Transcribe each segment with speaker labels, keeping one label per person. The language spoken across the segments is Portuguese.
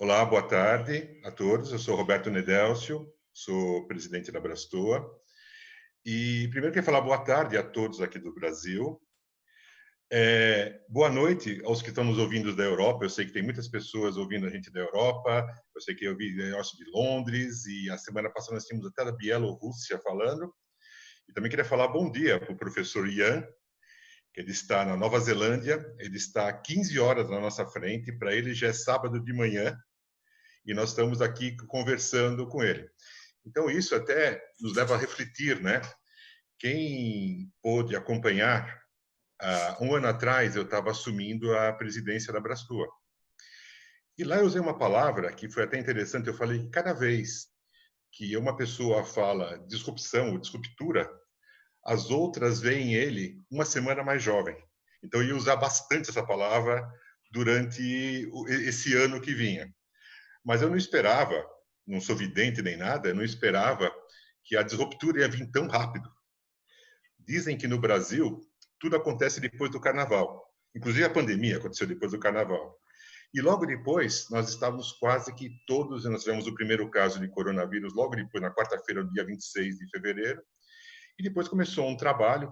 Speaker 1: Olá, boa tarde a todos. Eu sou Roberto Nedélcio, sou presidente da Abrastoa. E primeiro queria falar boa tarde a todos aqui do Brasil. Boa noite aos que estão nos ouvindo da Europa. Eu sei que tem muitas pessoas ouvindo a gente da Europa. Eu sei que eu vi negócio de Londres e a semana passada nós tínhamos até da Bielorrússia falando. E também queria falar bom dia para o professor Ian, que ele está na Nova Zelândia. Ele está a 15 horas na nossa frente. Para ele já é sábado de manhã. E nós estamos aqui conversando com ele. Então, isso até nos leva a refletir, né? Quem pôde acompanhar, um ano atrás eu estava assumindo a presidência da Abrastoa. E lá eu usei uma palavra que foi até interessante, eu falei que cada vez que uma pessoa fala disrupção ou disruptura, as outras veem ele uma semana mais jovem. Então, eu ia usar bastante essa palavra durante esse ano que vinha. Mas eu não esperava, não sou vidente nem nada, eu não esperava que a disruptura ia vir tão rápido. Dizem que no Brasil tudo acontece depois do Carnaval. Inclusive a pandemia aconteceu depois do Carnaval. E logo depois, nós estávamos quase que todos, nós tivemos o primeiro caso de coronavírus logo depois, na quarta-feira, dia 26 de fevereiro. E depois começou um trabalho,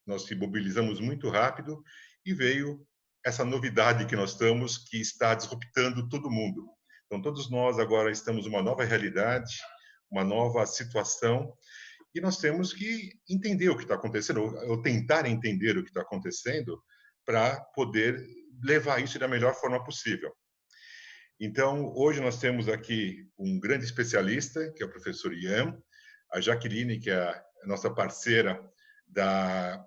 Speaker 1: nós se mobilizamos muito rápido e veio essa novidade que nós estamos, que está disruptando todo mundo. Então, todos nós agora estamos numa nova realidade, uma nova situação, e nós temos que entender o que está acontecendo, ou tentar entender o que está acontecendo, para poder levar isso da melhor forma possível. Então, hoje nós temos aqui um grande especialista, que é o professor Ian, a Jaqueline, que é a nossa parceira da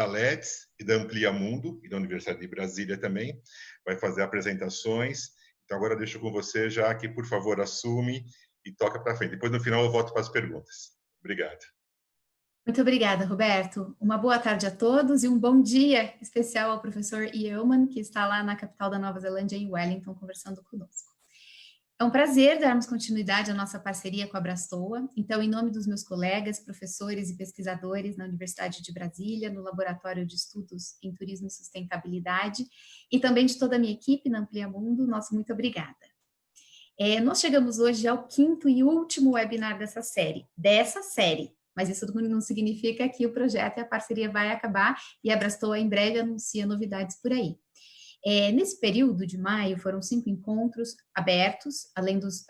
Speaker 1: LEDS e da Amplia Mundo, e da Universidade de Brasília também, vai fazer apresentações. Então, agora deixo com você, Jaque, por favor, assume e toca para frente. Depois, no final, eu volto para as perguntas. Obrigado.
Speaker 2: Muito obrigada, Roberto. Uma boa tarde a todos e um bom dia especial ao professor Yeoman, que está lá na capital da Nova Zelândia, em Wellington, conversando conosco. É um prazer darmos continuidade à nossa parceria com a Abrastoa. Então, em nome dos meus colegas, professores e pesquisadores na Universidade de Brasília, no Laboratório de Estudos em Turismo e Sustentabilidade, e também de toda a minha equipe na Amplia Mundo, nosso muito obrigada. Nós chegamos hoje ao quinto e último webinar dessa série, mas isso não significa que o projeto e a parceria vai acabar, e a Abrastoa em breve anuncia novidades por aí. Nesse período de maio, foram 5 encontros abertos, além dos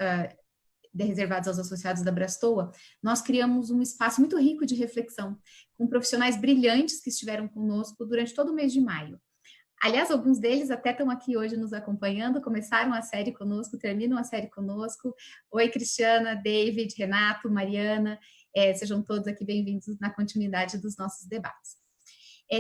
Speaker 2: reservados aos associados da Abrastoa. Nós criamos um espaço muito rico de reflexão, com profissionais brilhantes que estiveram conosco durante todo o mês de maio. Aliás, alguns deles até estão aqui hoje nos acompanhando, começaram a série conosco, terminam a série conosco. Oi, Cristiana, David, Renato, Mariana, sejam todos aqui bem-vindos na continuidade dos nossos debates.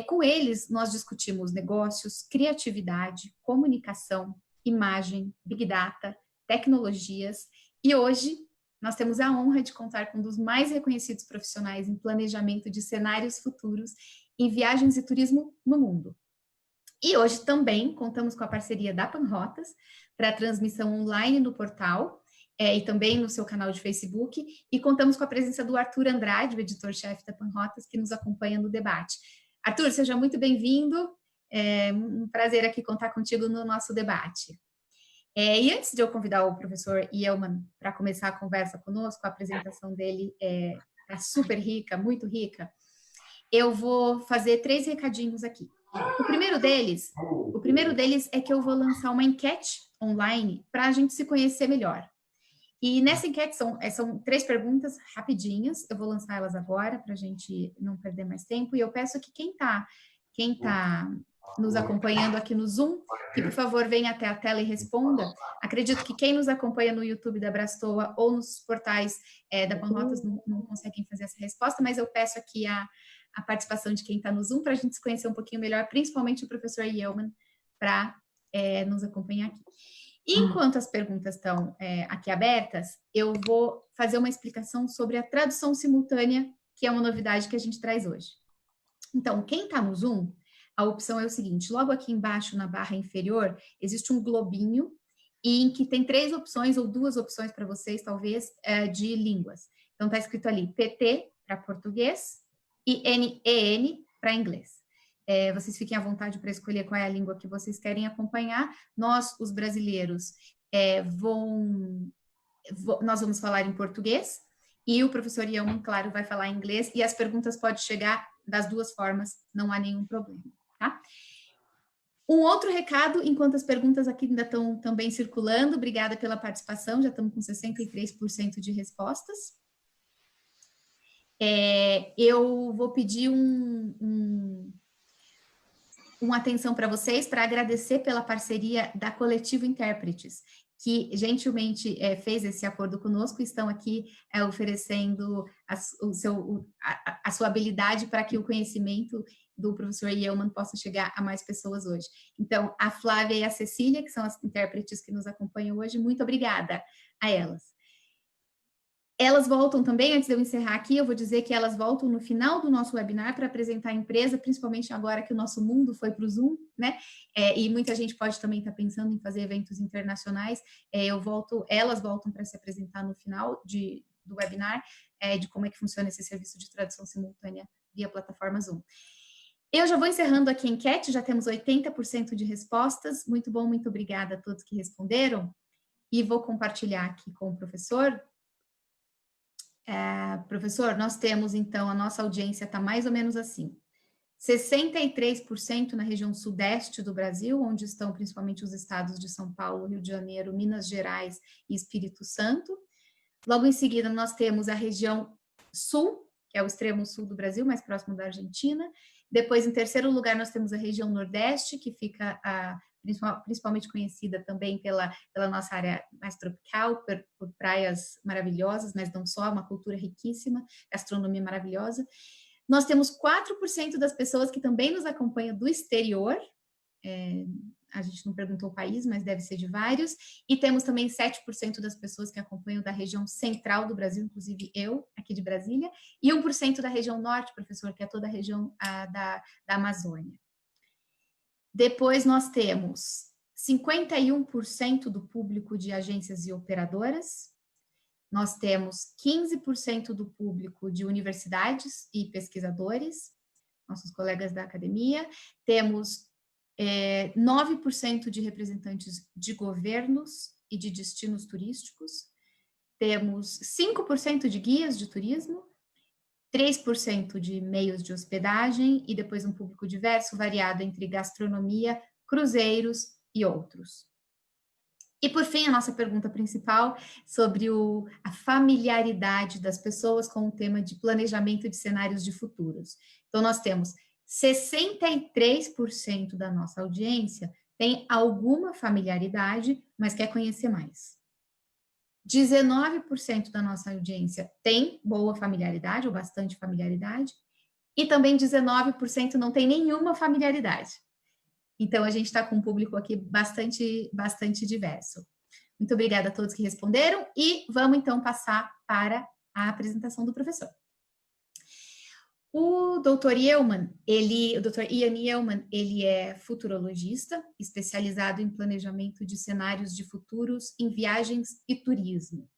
Speaker 2: Com eles, nós discutimos negócios, criatividade, comunicação, imagem, big data, tecnologias, e hoje nós temos a honra de contar com um dos mais reconhecidos profissionais em planejamento de cenários futuros em viagens e turismo no mundo. E hoje também contamos com a parceria da Panrotas para a transmissão online no portal e também no seu canal de Facebook, e contamos com a presença do Arthur Andrade, o editor-chefe da Panrotas, que nos acompanha no debate. Arthur, seja muito bem-vindo, é um prazer aqui contar contigo no nosso debate. E antes de eu convidar o professor Yeoman para começar a conversa conosco, a apresentação dele é super rica, muito rica, eu vou fazer 3 recadinhos aqui. O primeiro deles é que eu vou lançar uma enquete online para a gente se conhecer melhor. E nessa enquete são 3 perguntas rapidinhas, eu vou lançar elas agora para a gente não perder mais tempo, e eu peço que quem tá nos acompanhando aqui no Zoom, que por favor venha até a tela e responda. Acredito que quem nos acompanha no YouTube da Abrastoa ou nos portais da Panrotas não conseguem fazer essa resposta, mas eu peço aqui a participação de quem está no Zoom para a gente se conhecer um pouquinho melhor, principalmente o professor Yeoman, para nos acompanhar aqui. Enquanto as perguntas estão aqui abertas, eu vou fazer uma explicação sobre a tradução simultânea, que é uma novidade que a gente traz hoje. Então, quem está no Zoom, a opção é o seguinte: logo aqui embaixo, na barra inferior, existe um globinho em que tem 3 opções, ou 2 opções para vocês, talvez, de línguas. Então, está escrito ali PT para português e NEN para inglês. Vocês fiquem à vontade para escolher qual é a língua que vocês querem acompanhar. Nós, os brasileiros, nós vamos falar em português, e o professor Yeoman, claro, vai falar em inglês, e as perguntas podem chegar das duas formas, não há nenhum problema, tá? Um outro recado, enquanto as perguntas aqui ainda estão também circulando, obrigada pela participação, já estamos com 63% de respostas. Eu vou pedir uma atenção para vocês, para agradecer pela parceria da Coletivo Intérpretes, que gentilmente fez esse acordo conosco, e estão aqui oferecendo a sua habilidade para que o conhecimento do professor Yeoman possa chegar a mais pessoas hoje. Então, a Flávia e a Cecília, que são as intérpretes que nos acompanham hoje, muito obrigada a elas. Elas voltam também, antes de eu encerrar aqui, eu vou dizer que elas voltam no final do nosso webinar para apresentar a empresa, principalmente agora que o nosso mundo foi para o Zoom, né? E muita gente pode também estar pensando em fazer eventos internacionais. Elas voltam para se apresentar no final do webinar, de como é que funciona esse serviço de tradução simultânea via plataforma Zoom. Eu já vou encerrando aqui a enquete, já temos 80% de respostas. Muito bom, muito obrigada a todos que responderam. E vou compartilhar aqui com o professor. Professor, nós temos, então, a nossa audiência está mais ou menos assim. 63% na região sudeste do Brasil, onde estão principalmente os estados de São Paulo, Rio de Janeiro, Minas Gerais e Espírito Santo. Logo em seguida, nós temos a região sul, que é o extremo sul do Brasil, mais próximo da Argentina. Depois, em terceiro lugar, nós temos a região nordeste, que fica principalmente conhecida também pela nossa área mais tropical, por praias maravilhosas, mas não só, uma cultura riquíssima, gastronomia maravilhosa. Nós temos 4% das pessoas que também nos acompanham do exterior, a gente não perguntou o país, mas deve ser de vários, e temos também 7% das pessoas que acompanham da região central do Brasil, inclusive eu, aqui de Brasília, e 1% da região norte, professor, que é toda a região da Amazônia. Depois nós temos 51% do público de agências e operadoras, nós temos 15% do público de universidades e pesquisadores, nossos colegas da academia, temos 9% de representantes de governos e de destinos turísticos, temos 5% de guias de turismo, 3% de meios de hospedagem e depois um público diverso, variado entre gastronomia, cruzeiros e outros. E, por fim, a nossa pergunta principal sobre a familiaridade das pessoas com o tema de planejamento de cenários de futuros. Então, nós temos 63% da nossa audiência tem alguma familiaridade, mas quer conhecer mais. 19% da nossa audiência tem boa familiaridade ou bastante familiaridade, e também 19% não tem nenhuma familiaridade. Então, a gente está com um público aqui bastante diverso. Muito obrigada a todos que responderam, e vamos então passar para a apresentação do professor. O Dr. Yeoman, o Dr. Ian Yeoman, ele é futurologista, especializado em planejamento de cenários de futuros em viagens e turismo.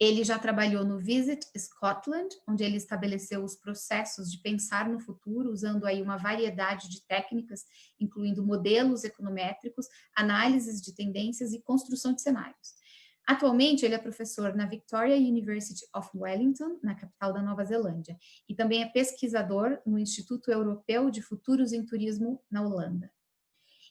Speaker 2: Ele já trabalhou no Visit Scotland, onde ele estabeleceu os processos de pensar no futuro, usando aí uma variedade de técnicas, incluindo modelos econométricos, análises de tendências e construção de cenários. Atualmente, ele é professor na Victoria University of Wellington, na capital da Nova Zelândia, e também é pesquisador no Instituto Europeu de Futuros em Turismo, na Holanda.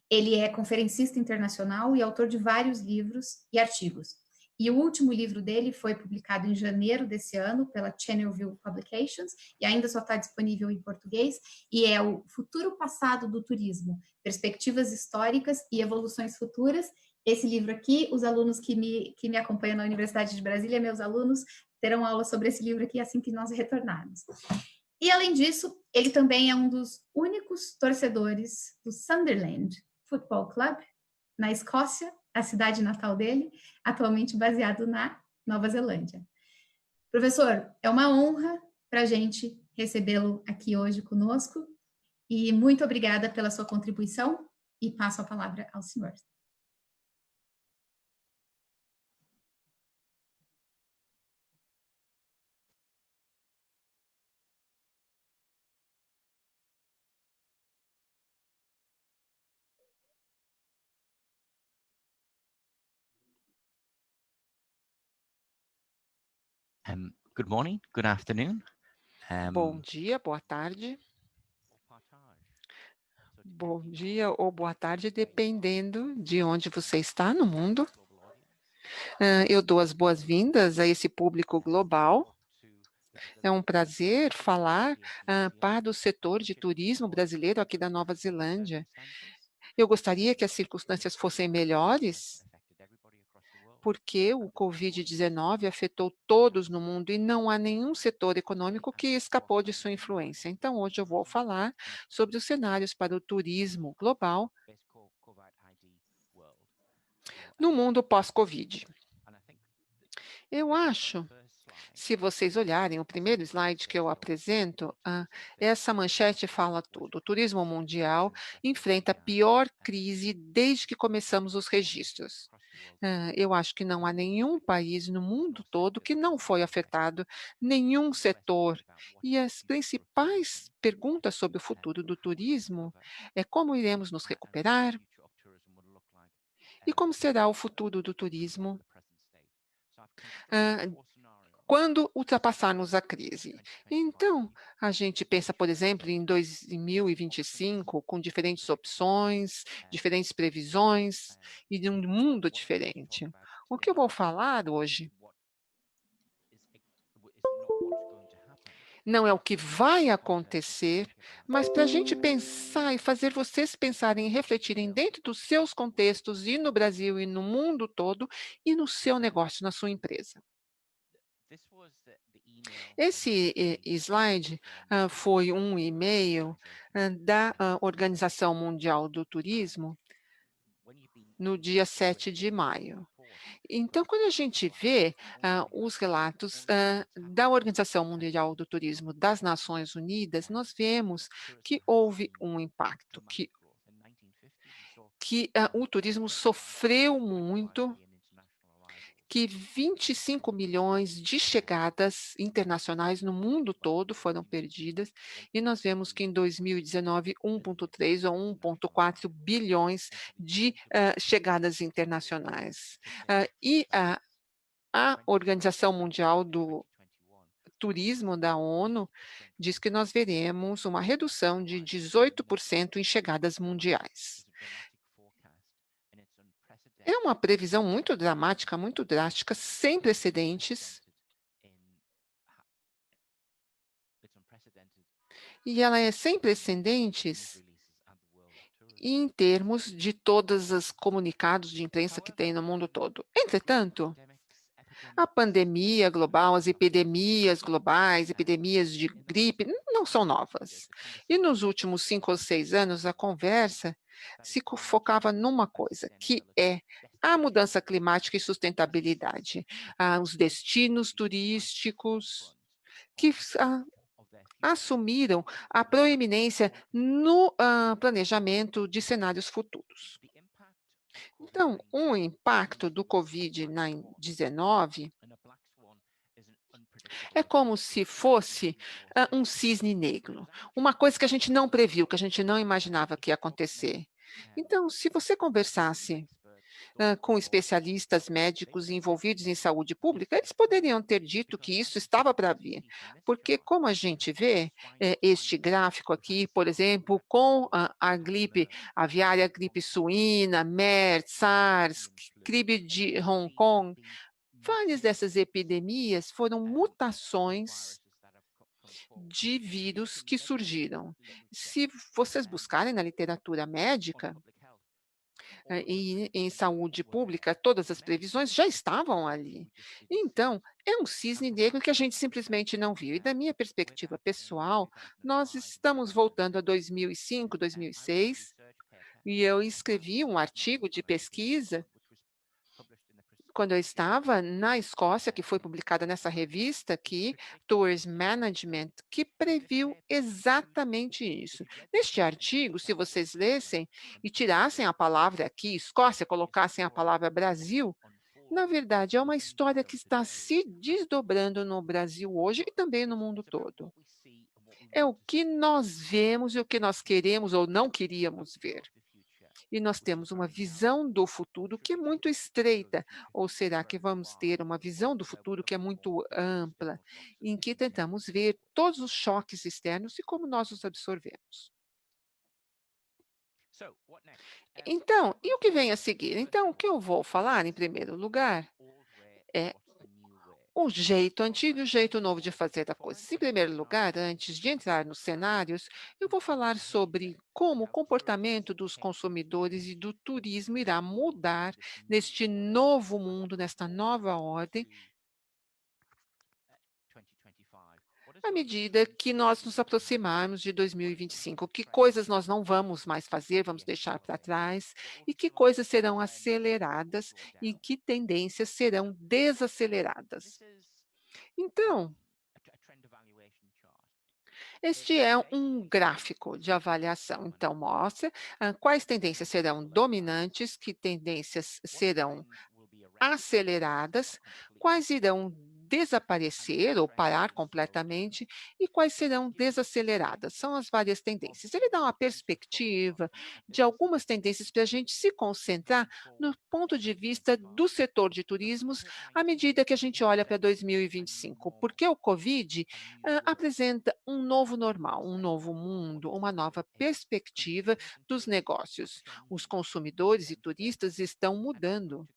Speaker 2: Ele é conferencista internacional e autor de vários livros e artigos. E o último livro dele foi publicado em janeiro desse ano pela Channelview Publications, e ainda só está disponível em português, e é o Futuro Passado do Turismo, Perspectivas Históricas e Evoluções Futuras. Esse livro aqui, os alunos que me acompanham na Universidade de Brasília, meus alunos, terão aula sobre esse livro aqui assim que nós retornarmos. E, além disso, ele também é um dos únicos torcedores do Sunderland Football Club, na Escócia, a cidade natal dele, atualmente baseado na Nova Zelândia. Professor, é uma honra para a gente recebê-lo aqui hoje conosco, e muito obrigada pela sua contribuição, e passo a palavra ao senhor.
Speaker 3: Good morning, good afternoon.
Speaker 4: Bom dia, boa tarde. Bom dia ou boa tarde, dependendo de onde você está no mundo. Eu dou as boas-vindas a esse público global. É um prazer falar para o setor de turismo brasileiro aqui da Nova Zelândia. Eu gostaria que as circunstâncias fossem melhores, porque o Covid-19 afetou todos no mundo e não há nenhum setor econômico que escapou de sua influência. Então, hoje eu vou falar sobre os cenários para o turismo global no mundo pós-Covid. Eu acho, se vocês olharem o primeiro slide que eu apresento, essa manchete fala tudo. O turismo mundial enfrenta a pior crise desde que começamos os registros. Eu acho que não há nenhum país no mundo todo que não foi afetado, nenhum setor. E as principais perguntas sobre o futuro do turismo é como iremos nos recuperar e como será o futuro do turismo quando ultrapassarmos a crise. Então, a gente pensa, por exemplo, em 2025, com diferentes opções, diferentes previsões e de um mundo diferente. O que eu vou falar hoje não é o que vai acontecer, mas para a gente pensar e fazer vocês pensarem e refletirem dentro dos seus contextos, e no Brasil e no mundo todo, e no seu negócio, na sua empresa. Esse slide foi um e-mail da Organização Mundial do Turismo no dia 7 de maio. Então, quando a gente vê os relatos da Organização Mundial do Turismo das Nações Unidas, nós vemos que houve um impacto, que o turismo sofreu muito, que 25 milhões de chegadas internacionais no mundo todo foram perdidas, e nós vemos que em 2019, 1,3 ou 1,4 bilhões de chegadas internacionais. E a Organização Mundial do Turismo da ONU diz que nós veremos uma redução de 18% em chegadas mundiais. É uma previsão muito dramática, muito drástica, sem precedentes. E ela é sem precedentes em termos de todos os comunicados de imprensa que tem no mundo todo. Entretanto, a pandemia global, as epidemias globais, epidemias de gripe, não são novas. E nos últimos 5 ou 6 anos, a conversa se focava numa coisa, que é a mudança climática e sustentabilidade, os destinos turísticos que assumiram a proeminência no planejamento de cenários futuros. Então, o impacto do Covid-19 é como se fosse um cisne negro, uma coisa que a gente não previu, que a gente não imaginava que ia acontecer. Então, se você conversasse com especialistas médicos envolvidos em saúde pública, eles poderiam ter dito que isso estava para vir, porque como a gente vê, este gráfico aqui, por exemplo, com a gripe aviária, gripe suína, MERS, SARS, gripe de Hong Kong, várias dessas epidemias foram mutações de vírus que surgiram. Se vocês buscarem na literatura médica, e em saúde pública, todas as previsões já estavam ali. Então, é um cisne negro que a gente simplesmente não viu. E da minha perspectiva pessoal, nós estamos voltando a 2005, 2006, e eu escrevi um artigo de pesquisa quando eu estava na Escócia, que foi publicada nessa revista aqui, Tourism Management, que previu exatamente isso. Neste artigo, se vocês lessem e tirassem a palavra aqui, Escócia, colocassem a palavra Brasil, na verdade, é uma história que está se desdobrando no Brasil hoje e também no mundo todo. É o que nós vemos e o que nós queremos ou não queríamos ver. E nós temos uma visão do futuro que é muito estreita, ou será que vamos ter uma visão do futuro que é muito ampla, em que tentamos ver todos os choques externos e como nós os absorvemos? Então, e o que vem a seguir? Então, o que eu vou falar, em primeiro lugar, é o jeito antigo e o jeito novo de fazer a coisa. Em primeiro lugar, antes de entrar nos cenários, eu vou falar sobre como o comportamento dos consumidores e do turismo irá mudar neste novo mundo, nesta nova ordem, à medida que nós nos aproximarmos de 2025. Que coisas nós não vamos mais fazer, vamos deixar para trás, e que coisas serão aceleradas e que tendências serão desaceleradas. Então, este é um gráfico de avaliação. Então, mostra quais tendências serão dominantes, que tendências serão aceleradas, quais irão desaparecer ou parar completamente e quais serão desaceleradas. São as várias tendências. Ele dá uma perspectiva de algumas tendências para a gente se concentrar no ponto de vista do setor de turismos à medida que a gente olha para 2025, porque o Covid apresenta um novo normal, um novo mundo, uma nova perspectiva dos negócios. Os consumidores e turistas estão mudando.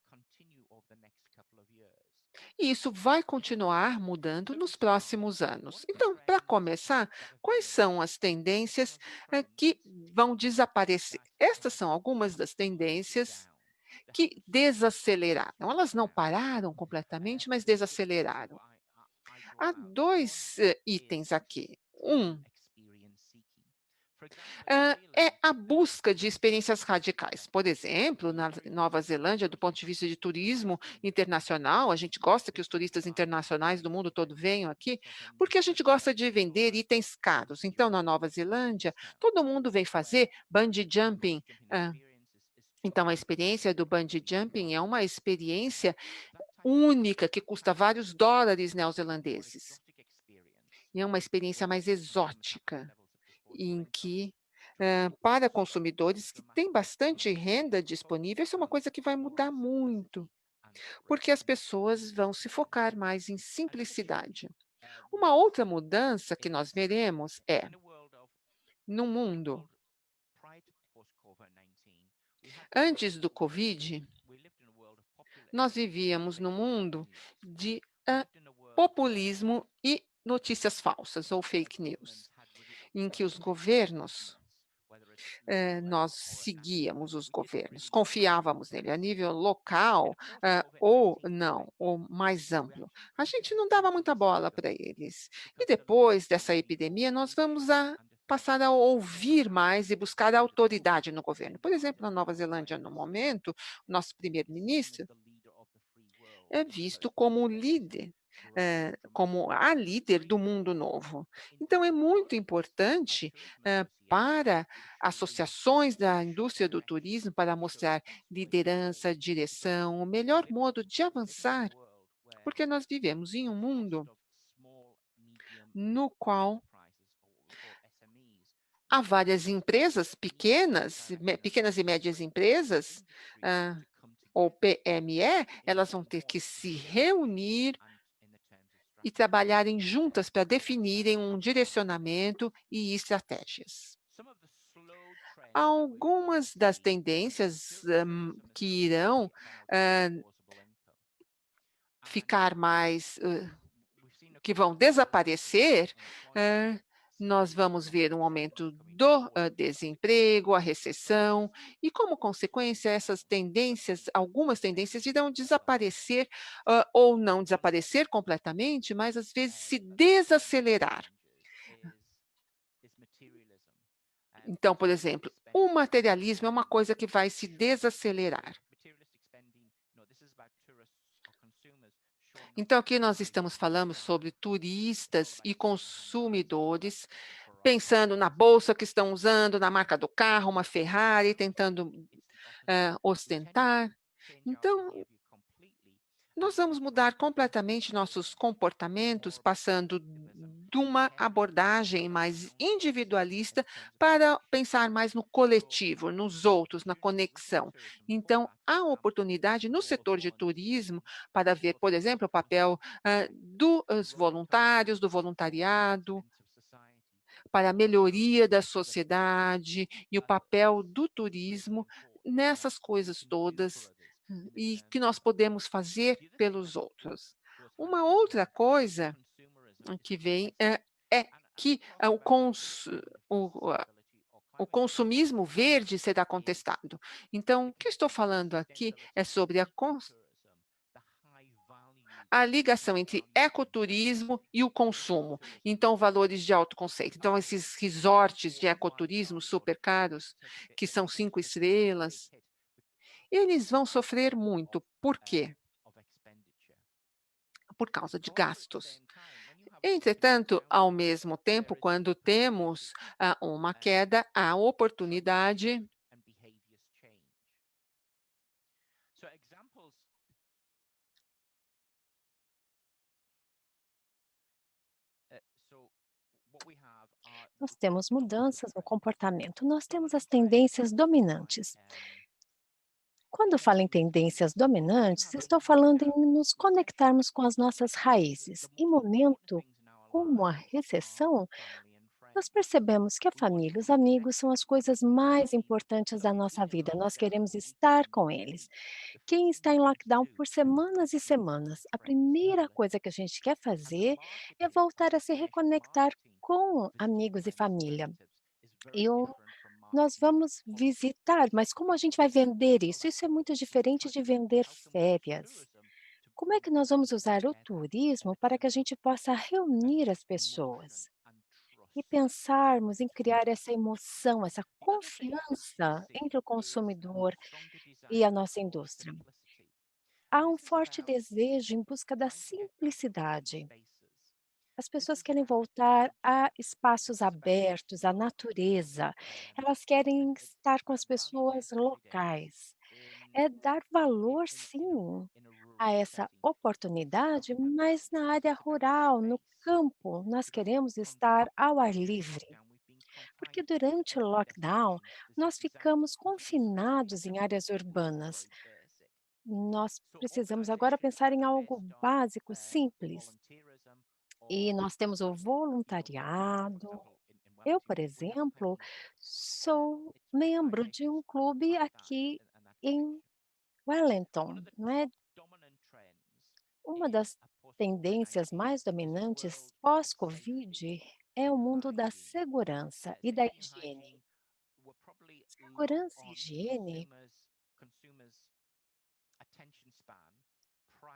Speaker 4: E isso vai continuar mudando nos próximos anos. Então, para começar, quais são as tendências que vão desaparecer? Estas são algumas das tendências que desaceleraram. Elas não pararam completamente, mas desaceleraram. Há dois itens aqui. É a busca de experiências radicais. Por exemplo, na Nova Zelândia, do ponto de vista de turismo internacional, a gente gosta que os turistas internacionais do mundo todo venham aqui, porque a gente gosta de vender itens caros. Então, na Nova Zelândia, todo mundo vem fazer bungee jumping. hã, então, a experiência do bungee jumping é uma experiência única que custa vários dólares neozelandeses. E é uma experiência mais exótica, em que, para consumidores que têm bastante renda disponível, isso é uma coisa que vai mudar muito, porque as pessoas vão se focar mais em simplicidade. Uma outra mudança que nós veremos é, no mundo, antes do Covid, nós vivíamos num mundo de populismo e notícias falsas ou fake news, em que os governos nós seguíamos os governos, confiávamos nele a nível local, ou não, ou mais amplo. A gente não dava muita bola para eles. E depois dessa epidemia, nós vamos passar a ouvir mais e buscar autoridade no governo. Por exemplo, na Nova Zelândia, no momento, o nosso primeiro-ministro é visto como o líder, como a líder do mundo novo. Então é muito importante, para associações da indústria do turismo, para mostrar liderança, direção, o melhor modo de avançar, porque nós vivemos em um mundo no qual há várias empresas pequenas, pequenas e médias empresas, ou PME, elas vão ter que se reunir e trabalharem juntas para definirem um direcionamento e estratégias. Algumas das tendências que irão ficar mais, que vão desaparecer, nós vamos ver um aumento do desemprego, a recessão, e como consequência, essas tendências, algumas tendências irão desaparecer, ou não desaparecer completamente, mas às vezes se desacelerar. Então, por exemplo, o materialismo é uma coisa que vai se desacelerar. Então, aqui nós estamos falando sobre turistas e consumidores, pensando na bolsa que estão usando, na marca do carro, uma Ferrari, tentando ostentar. Então, nós vamos mudar completamente nossos comportamentos, passando de uma abordagem mais individualista para pensar mais no coletivo, nos outros, na conexão. Então, há oportunidade no setor de turismo para ver, por exemplo, o papel dos voluntários, do voluntariado, para a melhoria da sociedade e o papel do turismo nessas coisas todas, e que nós podemos fazer pelos outros. Uma outra coisa que vem é que o consumismo verde será contestado. Então, o que eu estou falando aqui é sobre a ligação entre ecoturismo e o consumo, então valores de alto conceito. Então, esses resorts de ecoturismo super caros, que são 5 estrelas, eles vão sofrer muito. Por quê? Por causa de gastos. Entretanto, ao mesmo tempo, quando temos uma queda, há oportunidade
Speaker 5: Nós temos mudanças no comportamento, nós temos as tendências dominantes. Quando falo em tendências dominantes, estou falando em nos conectarmos com as nossas raízes. Em momento como a recessão, nós percebemos que a família, os amigos são as coisas mais importantes da nossa vida. Nós queremos estar com eles. Quem está em lockdown por semanas e semanas, a primeira coisa que a gente quer fazer é voltar a se reconectar com amigos e família. Eu Nós vamos visitar, mas como a gente vai vender isso? Isso é muito diferente de vender férias. Como é que nós vamos usar o turismo para que a gente possa reunir as pessoas e pensarmos em criar essa emoção, essa confiança entre o consumidor e a nossa indústria? Há um forte desejo em busca da simplicidade. As pessoas querem voltar a espaços abertos, à natureza. Elas querem estar com as pessoas locais. É dar valor, sim, a essa oportunidade, mas na área rural, no campo, nós queremos estar ao ar livre. Porque durante o lockdown, nós ficamos confinados em áreas urbanas. Nós precisamos agora pensar em algo básico, simples. E nós temos o voluntariado. Eu, por exemplo, sou membro de um clube aqui em Wellington, não é? Uma das tendências mais dominantes pós-Covid é o mundo da segurança e da higiene. Segurança e higiene,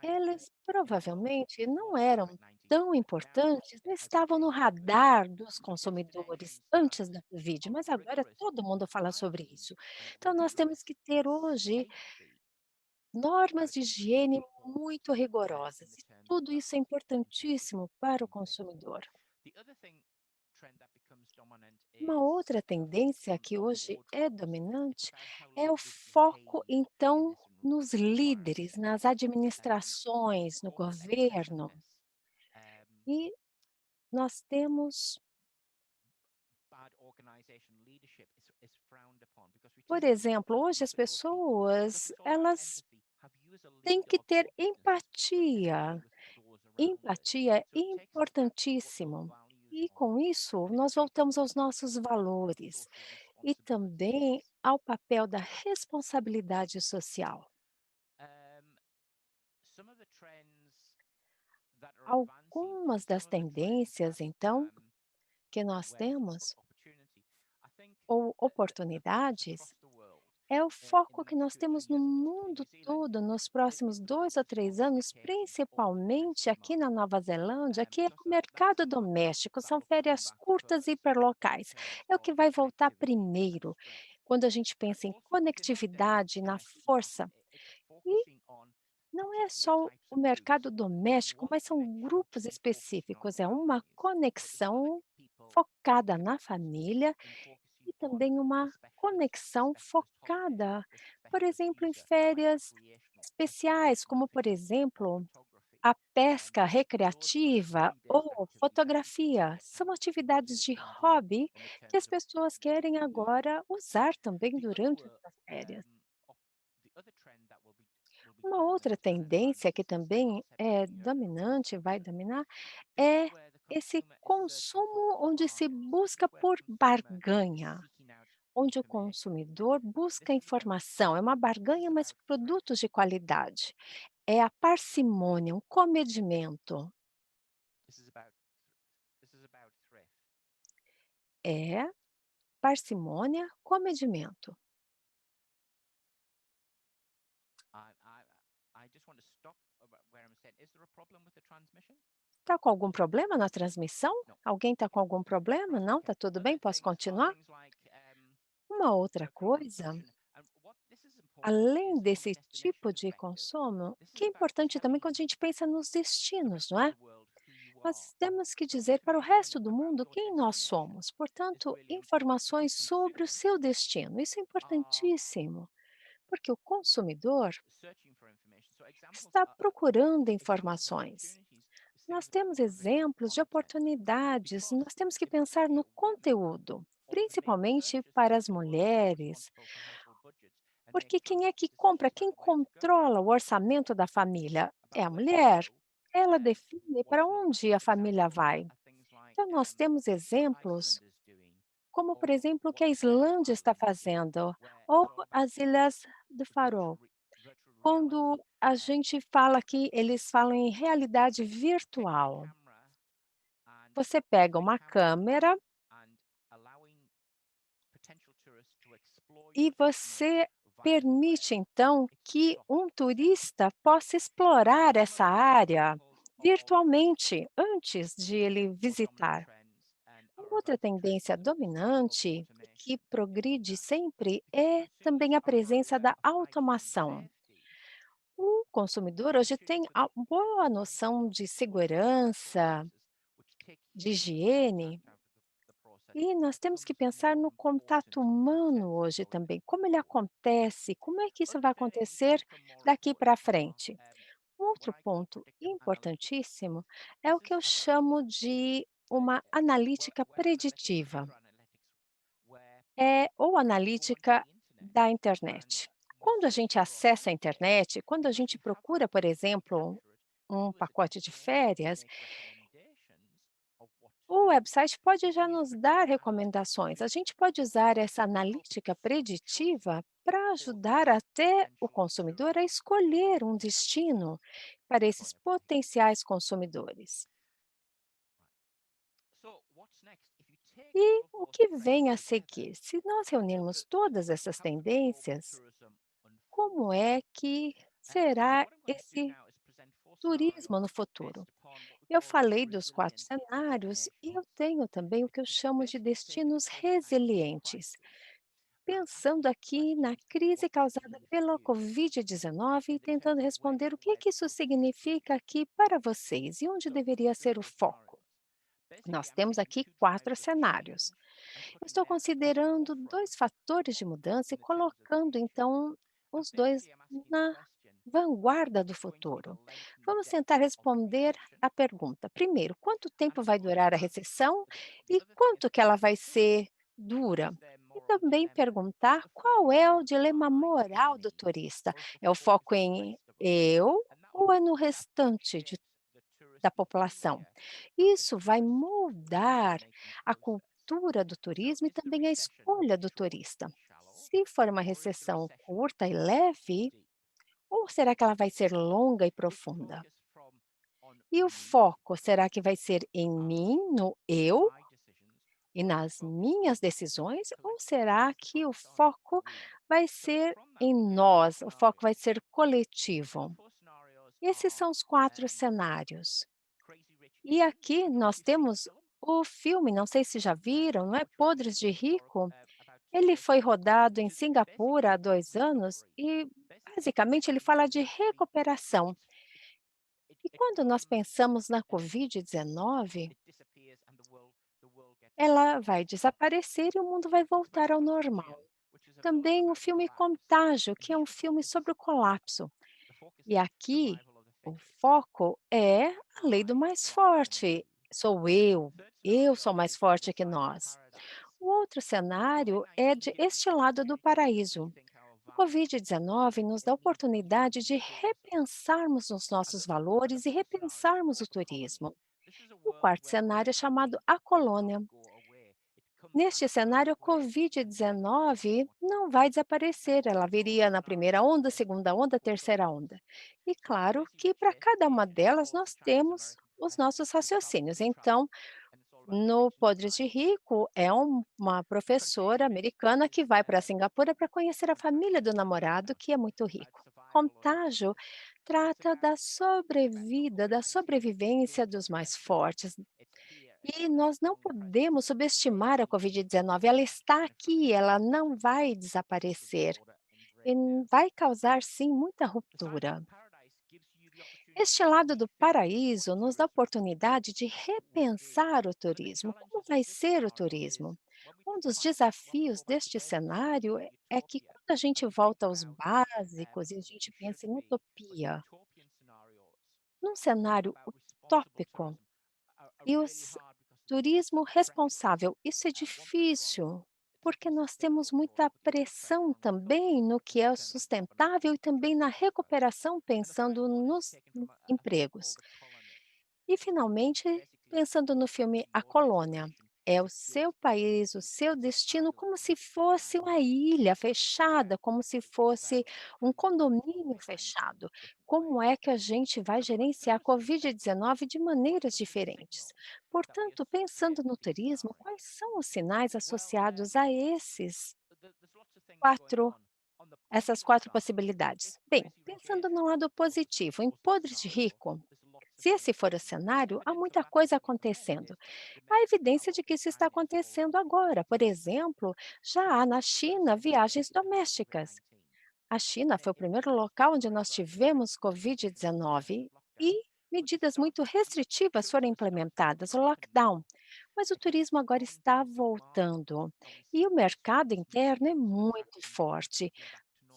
Speaker 5: elas provavelmente não eram tão importantes, não estavam no radar dos consumidores antes da Covid, mas agora todo mundo fala sobre isso. Então nós temos que ter hoje normas de higiene muito rigorosas e tudo isso é importantíssimo para o consumidor. Uma outra tendência que hoje é dominante é o foco, então, nos líderes, nas administrações, no governo. E nós temos, por exemplo, hoje as pessoas, elas têm que ter empatia. Empatia é importantíssimo. E com isso, nós voltamos aos nossos valores e também ao papel da responsabilidade social. Algumas das tendências, então, que nós temos, ou oportunidades, é o foco que nós temos no mundo todo nos próximos 2 ou 3 anos, principalmente aqui na Nova Zelândia, que é o mercado doméstico, são férias curtas e hiperlocais. É o que vai voltar primeiro, quando a gente pensa em conectividade, na força. E não é só o mercado doméstico, mas são grupos específicos, é uma conexão focada na família e também uma conexão focada, por exemplo, em férias especiais, como por exemplo, a pesca recreativa ou fotografia. São atividades de hobby que as pessoas querem agora usar também durante as férias. Uma outra tendência que também é dominante, vai dominar, é esse consumo onde se busca por barganha, onde o consumidor busca informação, é uma barganha, mas produtos de qualidade. É a parcimônia, um comedimento. É parcimônia, comedimento. Está com algum problema na transmissão? Alguém está com algum problema? Não? Está tudo bem? Posso continuar? Uma outra coisa, além desse tipo de consumo, que é importante também quando a gente pensa nos destinos, não é? Nós temos que dizer para o resto do mundo quem nós somos, portanto, informações sobre o seu destino. Isso é importantíssimo, porque o consumidor está procurando informações. Nós temos exemplos de oportunidades, nós temos que pensar no conteúdo, principalmente para as mulheres, porque quem é que compra, quem controla o orçamento da família é a mulher. Ela define para onde a família vai. Então, nós temos exemplos, como por exemplo o que a Islândia está fazendo, ou as Ilhas do Farol. Quando a gente fala que eles falam em realidade virtual, você pega uma câmera e você permite então que um turista possa explorar essa área virtualmente antes de ele visitar. Uma outra tendência dominante e que progride sempre é também a presença da automação. O consumidor hoje tem a boa noção de segurança, de higiene, e nós temos que pensar no contato humano hoje também, como ele acontece, como é que isso vai acontecer daqui para frente. Um outro ponto importantíssimo é o que eu chamo de uma analítica preditiva, ou analítica da internet. Quando a gente acessa a internet, quando a gente procura, por exemplo, um pacote de férias, o website pode já nos dar recomendações. A gente pode usar essa analítica preditiva para ajudar até o consumidor a escolher um destino para esses potenciais consumidores. E o que vem a seguir? Se nós reunirmos todas essas tendências, como é que será esse turismo no futuro? Eu falei dos 4 cenários e eu tenho também o que eu chamo de destinos resilientes, pensando aqui na crise causada pela Covid-19 e tentando responder o que que isso significa aqui para vocês e onde deveria ser o foco. Nós temos aqui 4 cenários. Eu estou considerando 2 fatores de mudança e colocando então os 2 na vanguarda do futuro. Vamos tentar responder a pergunta. Primeiro, quanto tempo vai durar a recessão e quanto que ela vai ser dura? E também perguntar qual é o dilema moral do turista. É o foco em eu ou é no restante da população? Isso vai moldar a cultura do turismo e também a escolha do turista. Se for uma recessão curta e leve, ou será que ela vai ser longa e profunda? E o foco, será que vai ser em mim, no eu e nas minhas decisões? Ou será que o foco vai ser em nós, o foco vai ser coletivo? Esses são os 4 cenários. E aqui nós temos o filme, não sei se já viram, não é? Podres de Rico. Ele foi rodado em Singapura há 2 anos e, basicamente, ele fala de recuperação. E quando nós pensamos na Covid-19, ela vai desaparecer e o mundo vai voltar ao normal. Também o filme Contágio, que é um filme sobre o colapso. E aqui o foco é a lei do mais forte, Sou eu sou mais forte que nós. O outro cenário é de este lado do paraíso. O Covid-19 nos dá a oportunidade de repensarmos os nossos valores e repensarmos o turismo. O quarto cenário é chamado a colônia. Neste cenário, a Covid-19 não vai desaparecer, ela viria na primeira onda, segunda onda, terceira onda. E claro que para cada uma delas nós temos os nossos raciocínios. Então, no Podres de Rico, é uma professora americana que vai para Singapura para conhecer a família do namorado, que é muito rico. Contágio trata da sobrevida, da sobrevivência dos mais fortes. E nós não podemos subestimar a Covid-19. Ela está aqui, ela não vai desaparecer. E vai causar, sim, muita ruptura. Este lado do paraíso nos dá a oportunidade de repensar o turismo. Como vai ser o turismo? Um dos desafios deste cenário é que quando a gente volta aos básicos e a gente pensa em utopia, num cenário utópico, e o turismo responsável, isso é difícil, porque nós temos muita pressão também no que é sustentável e também na recuperação, pensando nos empregos. E, finalmente, pensando no filme A Colônia, é o seu país, o seu destino, como se fosse uma ilha fechada, como se fosse um condomínio fechado. Como é que a gente vai gerenciar a Covid-19 de maneiras diferentes? Portanto, pensando no turismo, quais são os sinais associados a quatro, essas quatro possibilidades? Bem, pensando no lado positivo, em Podres de Rico, se esse for o cenário, há muita coisa acontecendo. Há evidência de que isso está acontecendo agora. Por exemplo, já há na China viagens domésticas. A China foi o primeiro local onde nós tivemos Covid-19 e medidas muito restritivas foram implementadas, o lockdown. Mas o turismo agora está voltando e o mercado interno é muito forte.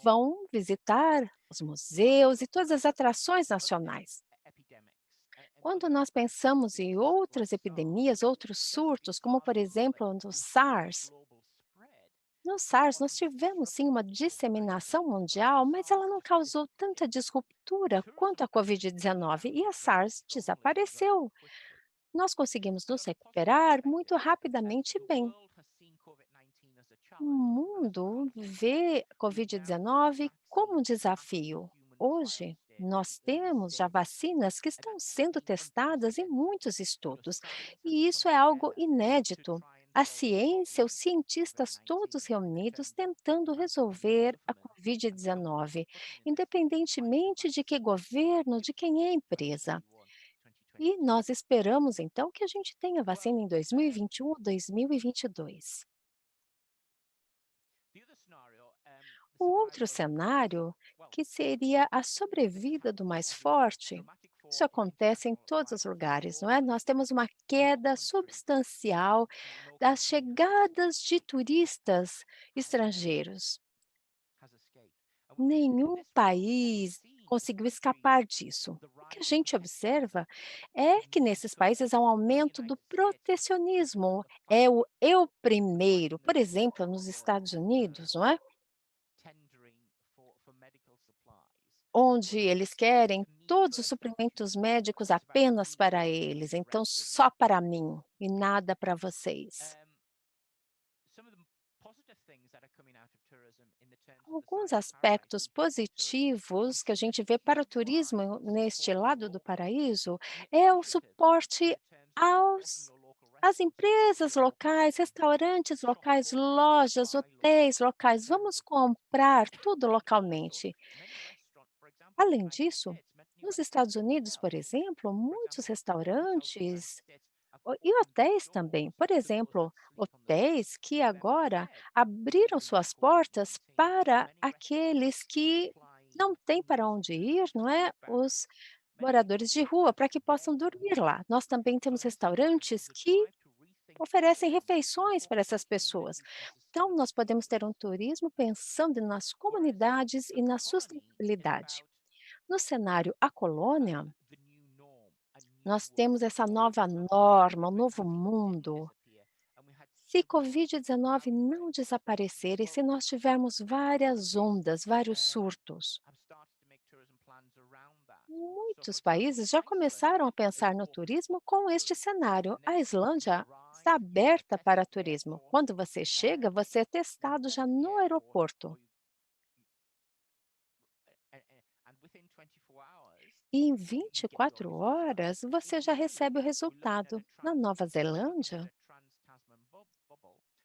Speaker 5: Vão visitar os museus e todas as atrações nacionais. Quando nós pensamos em outras epidemias, outros surtos, como por exemplo no SARS nós tivemos sim uma disseminação mundial, mas ela não causou tanta disruptura quanto a Covid-19 e a SARS desapareceu. Nós conseguimos nos recuperar muito rapidamente e bem. O mundo vê a Covid-19 como um desafio. Hoje, nós temos já vacinas que estão sendo testadas em muitos estudos, e isso é algo inédito. A ciência, os cientistas todos reunidos tentando resolver a Covid-19, independentemente de que governo, de quem é a empresa. E nós esperamos, então, que a gente tenha vacina em 2021 ou 2022. O outro cenário, que seria a sobrevida do mais forte, isso acontece em todos os lugares, não é? Nós temos uma queda substancial das chegadas de turistas estrangeiros. Nenhum país conseguiu escapar disso. O que a gente observa é que nesses países há um aumento do protecionismo, é o eu primeiro. Por exemplo, nos Estados Unidos, não é? Onde eles querem todos os suprimentos médicos apenas para eles, então só para mim e nada para vocês. Alguns aspectos positivos que a gente vê para o turismo neste lado do paraíso é o suporte aos às empresas locais, restaurantes locais, lojas, hotéis locais. Vamos comprar tudo localmente. Além disso, nos Estados Unidos, por exemplo, muitos restaurantes e hotéis também, por exemplo, hotéis que agora abriram suas portas para aqueles que não têm para onde ir, não é? Os moradores de rua, para que possam dormir lá. Nós também temos restaurantes que oferecem refeições para essas pessoas. Então, nós podemos ter um turismo pensando nas comunidades e na sustentabilidade. No cenário A Colônia, Nós temos essa nova norma, um novo mundo. Se Covid-19 não desaparecer e se nós tivermos várias ondas, vários surtos, muitos países já começaram a pensar no turismo com este cenário. A Islândia está aberta para turismo. Quando você chega, você é testado já no aeroporto. E em 24 horas você já recebe o resultado. Na Nova Zelândia,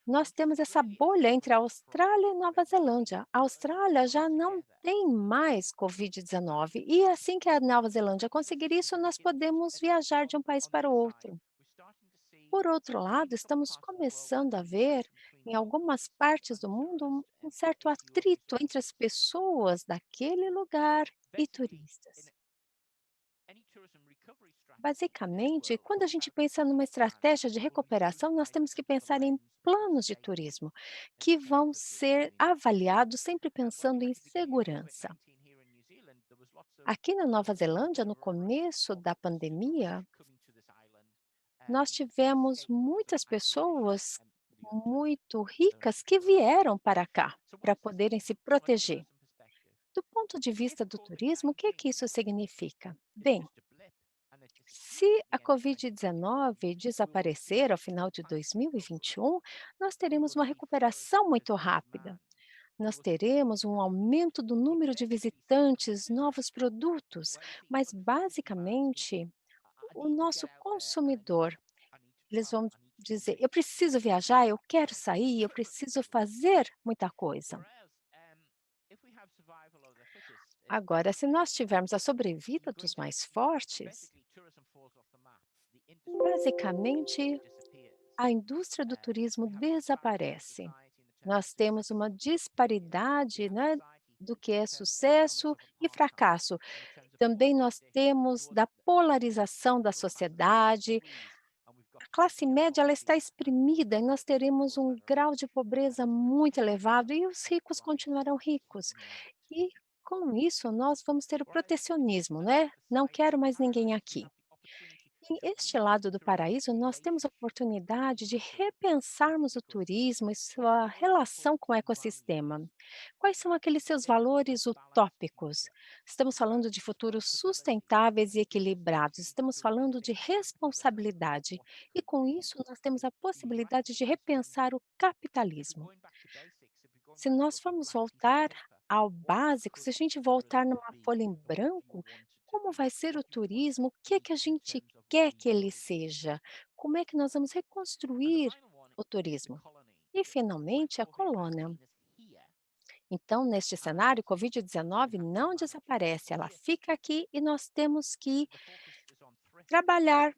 Speaker 5: nós temos essa bolha entre a Austrália e Nova Zelândia. A Austrália já não tem mais Covid-19 e assim que a Nova Zelândia conseguir isso, nós podemos viajar de um país para o outro. Por outro lado, estamos começando a ver em algumas partes do mundo um certo atrito entre as pessoas daquele lugar e turistas. Basicamente, quando a gente pensa numa estratégia de recuperação, nós temos que pensar em planos de turismo que vão ser avaliados sempre pensando em segurança. Aqui na Nova Zelândia, no começo da pandemia, nós tivemos muitas pessoas muito ricas que vieram para cá para poderem se proteger. Do ponto de vista do turismo, o que é que isso significa? Bem, se a Covid-19 desaparecer ao final de 2021, nós teremos uma recuperação muito rápida. Nós teremos um aumento do número de visitantes, novos produtos, mas basicamente o nosso consumidor, eles vão dizer: eu preciso viajar, eu quero sair, eu preciso fazer muita coisa. Agora, se nós tivermos a sobrevida dos mais fortes, basicamente a indústria do turismo desaparece. Nós temos uma disparidade, né, do que é sucesso e fracasso. Também nós temos da polarização da sociedade. A classe média ela está exprimida e nós teremos um grau de pobreza muito elevado e os ricos continuarão ricos. E com isso nós vamos ter o protecionismo, né? Não quero mais ninguém aqui. Em este lado do paraíso, nós temos a oportunidade de repensarmos o turismo e sua relação com o ecossistema. Quais são aqueles seus valores utópicos? Estamos falando de futuros sustentáveis e equilibrados, estamos falando de responsabilidade, e com isso nós temos a possibilidade de repensar o capitalismo. Se nós formos voltar ao básico, se a gente voltar numa folha em branco, como vai ser o turismo? O que é que a gente quer que ele seja? Como é que nós vamos reconstruir o turismo? E, finalmente, a colônia. Então, neste cenário, Covid-19 não desaparece, ela fica aqui e nós temos que trabalhar.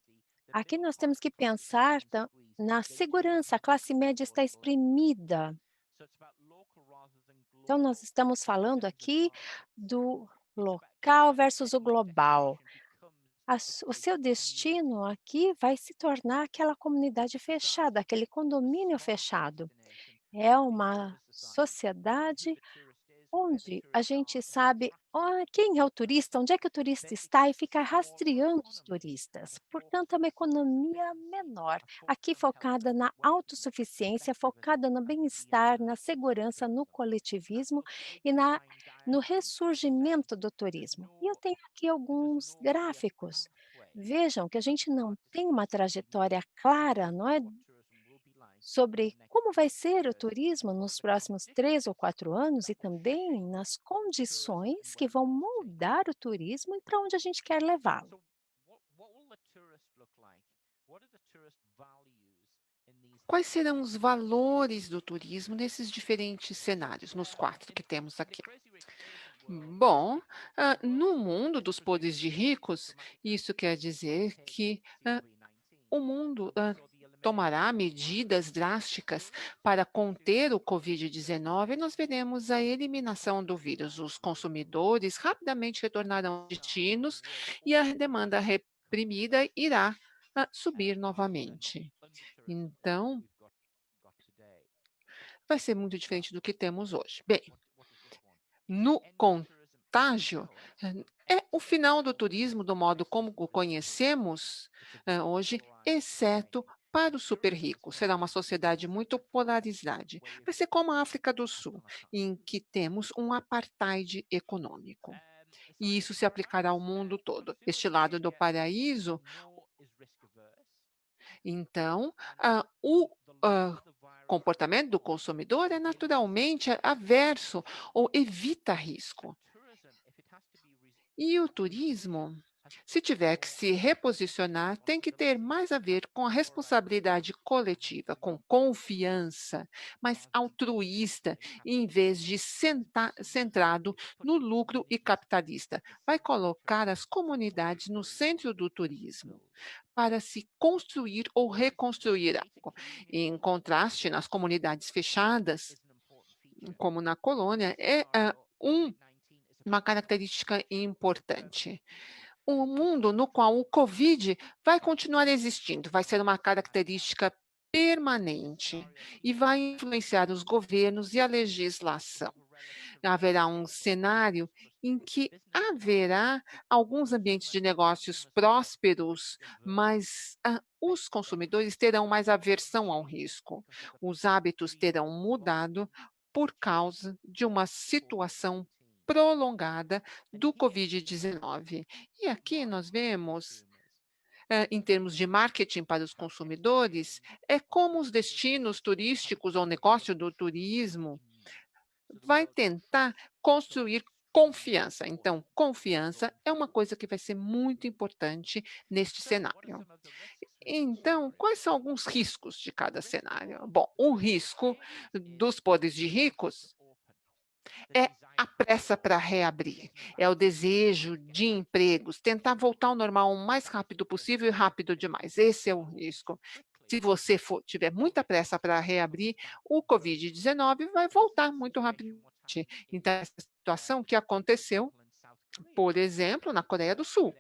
Speaker 5: Aqui nós temos que pensar na segurança, a classe média está exprimida. Então, nós estamos falando aqui do local versus o global. O seu destino aqui vai se tornar aquela comunidade fechada, aquele condomínio fechado. É uma sociedade onde a gente sabe quem é o turista, onde é que o turista está e fica rastreando os turistas. Portanto, é uma economia menor, aqui focada na autossuficiência, focada no bem-estar, na segurança, no coletivismo e no ressurgimento do turismo. E eu tenho aqui alguns gráficos. Vejam que a gente não tem uma trajetória clara, não é? Sobre como vai ser o turismo nos próximos 3 ou 4 anos e também nas condições que vão moldar o turismo e para onde a gente quer levá-lo.
Speaker 4: Quais serão os valores do turismo nesses diferentes cenários, nos 4 que temos aqui? Bom, no mundo dos podres de ricos, isso quer dizer que o mundo tomará medidas drásticas para conter o Covid-19 e nós veremos a eliminação do vírus. Os consumidores rapidamente retornarão aos destinos e a demanda reprimida irá subir novamente. Então, vai ser muito diferente do que temos hoje. Bem, no contágio é o final do turismo do modo como o conhecemos hoje, exceto para os super ricos. Será uma sociedade muito polarizada. Vai ser como a África do Sul, em que temos um apartheid econômico. E isso se aplicará ao mundo todo. Este lado do paraíso, então, o comportamento do consumidor é naturalmente averso ou evita risco. E o turismo, se tiver que se reposicionar, tem que ter mais a ver com a responsabilidade coletiva, com confiança, mais altruísta, em vez de centrado no lucro e capitalista. Vai colocar as comunidades no centro do turismo para se construir ou reconstruir algo. Em contraste, nas comunidades fechadas, como na colônia, uma característica importante. Um mundo no qual o Covid vai continuar existindo, vai ser uma característica permanente e vai influenciar os governos e a legislação. Haverá um cenário em que haverá alguns ambientes de negócios prósperos, mas os consumidores terão mais aversão ao risco. Os hábitos terão mudado por causa de uma situação prolongada do Covid-19. E aqui nós vemos, em termos de marketing para os consumidores, é como os destinos turísticos ou negócio do turismo vai tentar construir confiança. Então, confiança é uma coisa que vai ser muito importante neste cenário. Então, quais são alguns riscos de cada cenário? Bom, o risco dos poderes de ricos é a pressa para reabrir, é o desejo de empregos, tentar voltar ao normal o mais rápido possível e rápido demais. Esse é o risco. Se você tiver muita pressa para reabrir, o Covid-19 vai voltar muito rapidamente. Então, essa situação que aconteceu, por exemplo, na Coreia do Sul,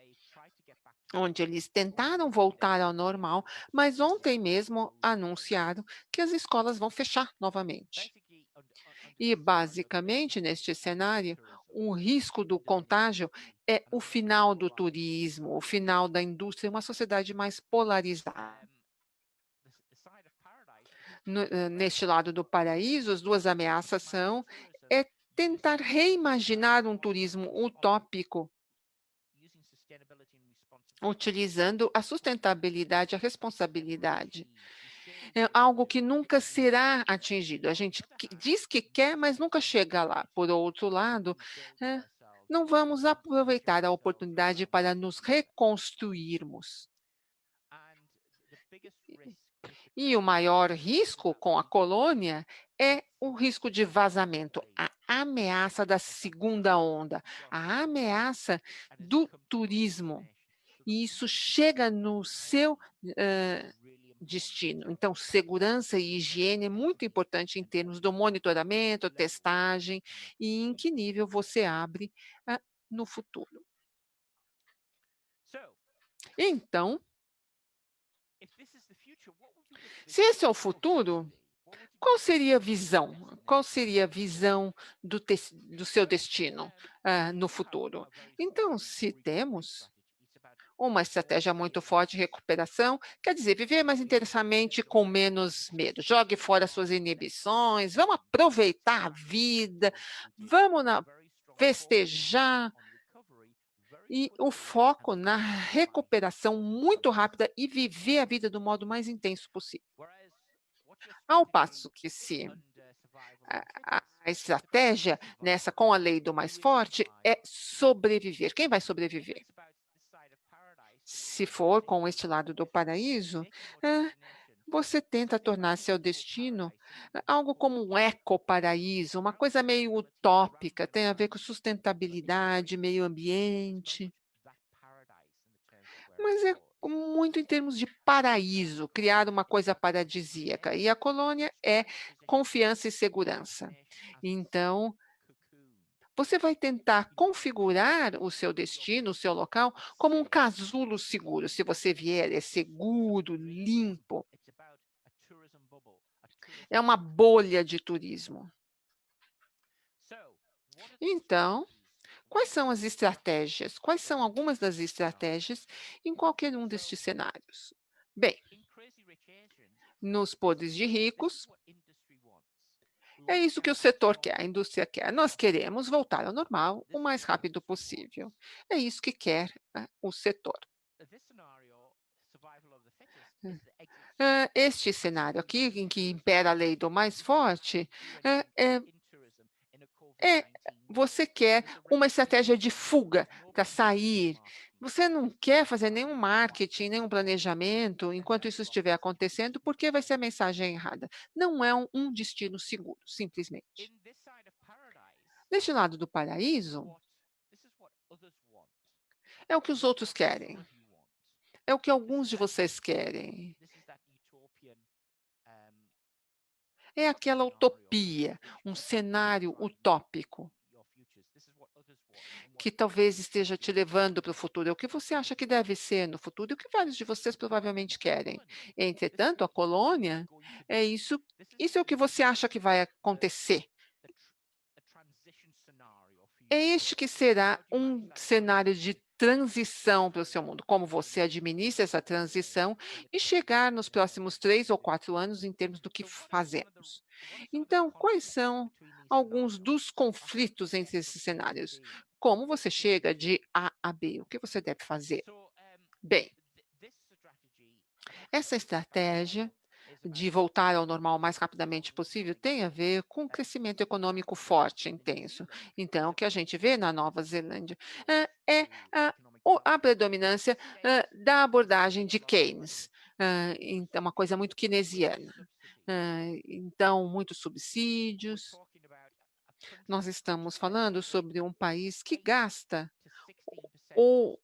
Speaker 4: onde eles tentaram voltar ao normal, mas ontem mesmo anunciaram que as escolas vão fechar novamente. E, basicamente, neste cenário, o risco do contágio é o final do turismo, o final da indústria, uma sociedade mais polarizada. Neste lado do paraíso, as duas ameaças são tentar reimaginar um turismo utópico, utilizando a sustentabilidade, a responsabilidade. É algo que nunca será atingido. A gente diz que quer, mas nunca chega lá. Por outro lado, não vamos aproveitar a oportunidade para nos reconstruirmos. E o maior risco com a colônia é o risco de vazamento, a ameaça da segunda onda, a ameaça do turismo. E isso chega no seu destino. Então, segurança e higiene é muito importante em termos do monitoramento, testagem e em que nível você abre no futuro. Então, se esse é o futuro, qual seria a visão? Qual seria a visão do seu destino no futuro? Então, se temos uma estratégia muito forte de recuperação, quer dizer, viver mais intensamente com menos medo. Jogue fora suas inibições, vamos aproveitar a vida, vamos festejar. E o foco na recuperação muito rápida e viver a vida do modo mais intenso possível. Ao passo que se a estratégia nessa com a lei do mais forte é sobreviver. Quem vai sobreviver? Se for com este lado do paraíso, você tenta tornar seu destino algo como um ecoparaíso, uma coisa meio utópica, tem a ver com sustentabilidade, meio ambiente. Mas é muito em termos de paraíso, criar uma coisa paradisíaca. E a colônia é confiança e segurança. Então, você vai tentar configurar o seu destino, o seu local, como um casulo seguro. Se você vier, é seguro, limpo. É uma bolha de turismo. Então, Quais são as estratégias? Quais são algumas das estratégias em qualquer um destes cenários? Bem, nos podres de ricos, é isso que o setor quer, a indústria quer. Nós queremos voltar ao normal o mais rápido possível. É isso que quer, o setor. Este cenário aqui, em que impera a lei do mais forte, é é você quer uma estratégia de fuga para sair. Você não quer fazer nenhum marketing, nenhum planejamento enquanto isso estiver acontecendo, porque vai ser a mensagem errada. Não é um destino seguro, simplesmente. Deste lado do paraíso, é o que os outros querem. É o que alguns de vocês querem. É aquela utopia, um cenário utópico, que talvez esteja te levando para o futuro. É o que você acha que deve ser no futuro e o que vários de vocês provavelmente querem. Entretanto, a colônia é isso é o que você acha que vai acontecer. É este que será um cenário de transição para o seu mundo, como você administra essa transição e chegar nos próximos 3 ou 4 anos em termos do que fazemos. Então, quais são alguns dos conflitos entre esses cenários? Como você chega de A a B? O que você deve fazer? Bem, essa estratégia de voltar ao normal o mais rapidamente possível tem a ver com um crescimento econômico forte, intenso. Então, o que a gente vê na Nova Zelândia é a predominância da abordagem de Keynes, então, uma coisa muito keynesiana. Então, muitos subsídios. Nós estamos falando sobre um país que gasta o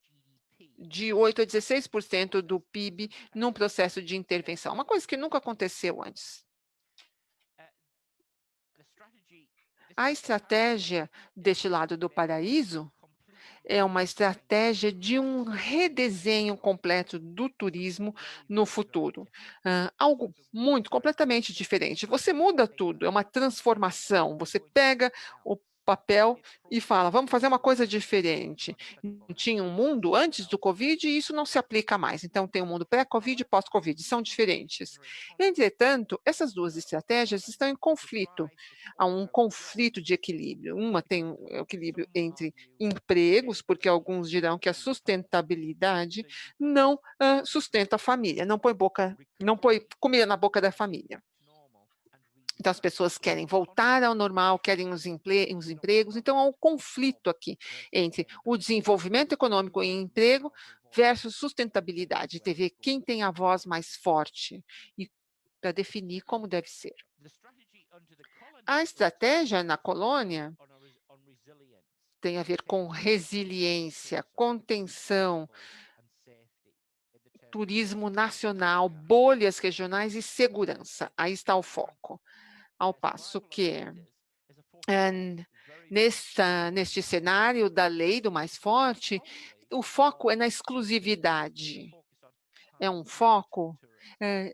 Speaker 4: de 8 a 16% do PIB num processo de intervenção, uma coisa que nunca aconteceu antes. A estratégia deste lado do paraíso é uma estratégia de um redesenho completo do turismo no futuro. Algo muito, completamente diferente. Você muda tudo, é uma transformação. Você pega o papel e fala: "Vamos fazer uma coisa diferente". Tinha um mundo antes do Covid e isso não se aplica mais. Então tem o mundo pré-Covid e pós-Covid, são diferentes. Entretanto, essas 2 estratégias estão em conflito. Há um conflito de equilíbrio. Uma tem um equilíbrio entre empregos, porque alguns dirão que a sustentabilidade não, sustenta a família, não põe comida na boca da família. Então as pessoas querem voltar ao normal, querem os empregos, então há um conflito aqui entre o desenvolvimento econômico e emprego versus sustentabilidade, de ver quem tem a voz mais forte e para definir como deve ser. A estratégia na colônia tem a ver com resiliência, contenção, turismo nacional, bolhas regionais e segurança. Aí está o foco. Ao passo que, neste cenário da lei do mais forte, o foco é na exclusividade. É um foco,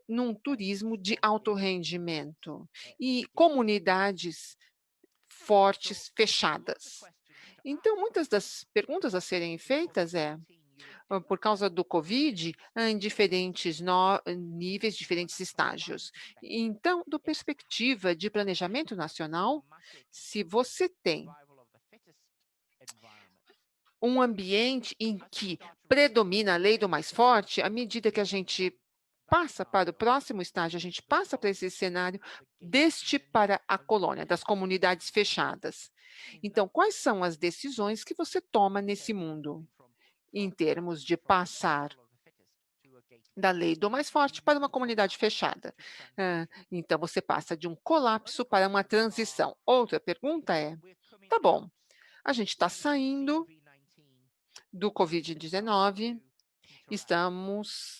Speaker 4: num turismo de alto rendimento e comunidades fortes, fechadas. Então, muitas das perguntas a serem feitas por causa do Covid, em diferentes níveis, diferentes estágios. Então, do perspectiva de planejamento nacional, se você tem um ambiente em que predomina a lei do mais forte, à medida que a gente passa para o próximo estágio, a gente passa para esse cenário deste para a colônia, das comunidades fechadas. Então, quais são as decisões que você toma nesse mundo, em termos de passar da lei do mais forte para uma comunidade fechada? Então, você passa de um colapso para uma transição. Outra pergunta tá bom, a gente está saindo do Covid-19,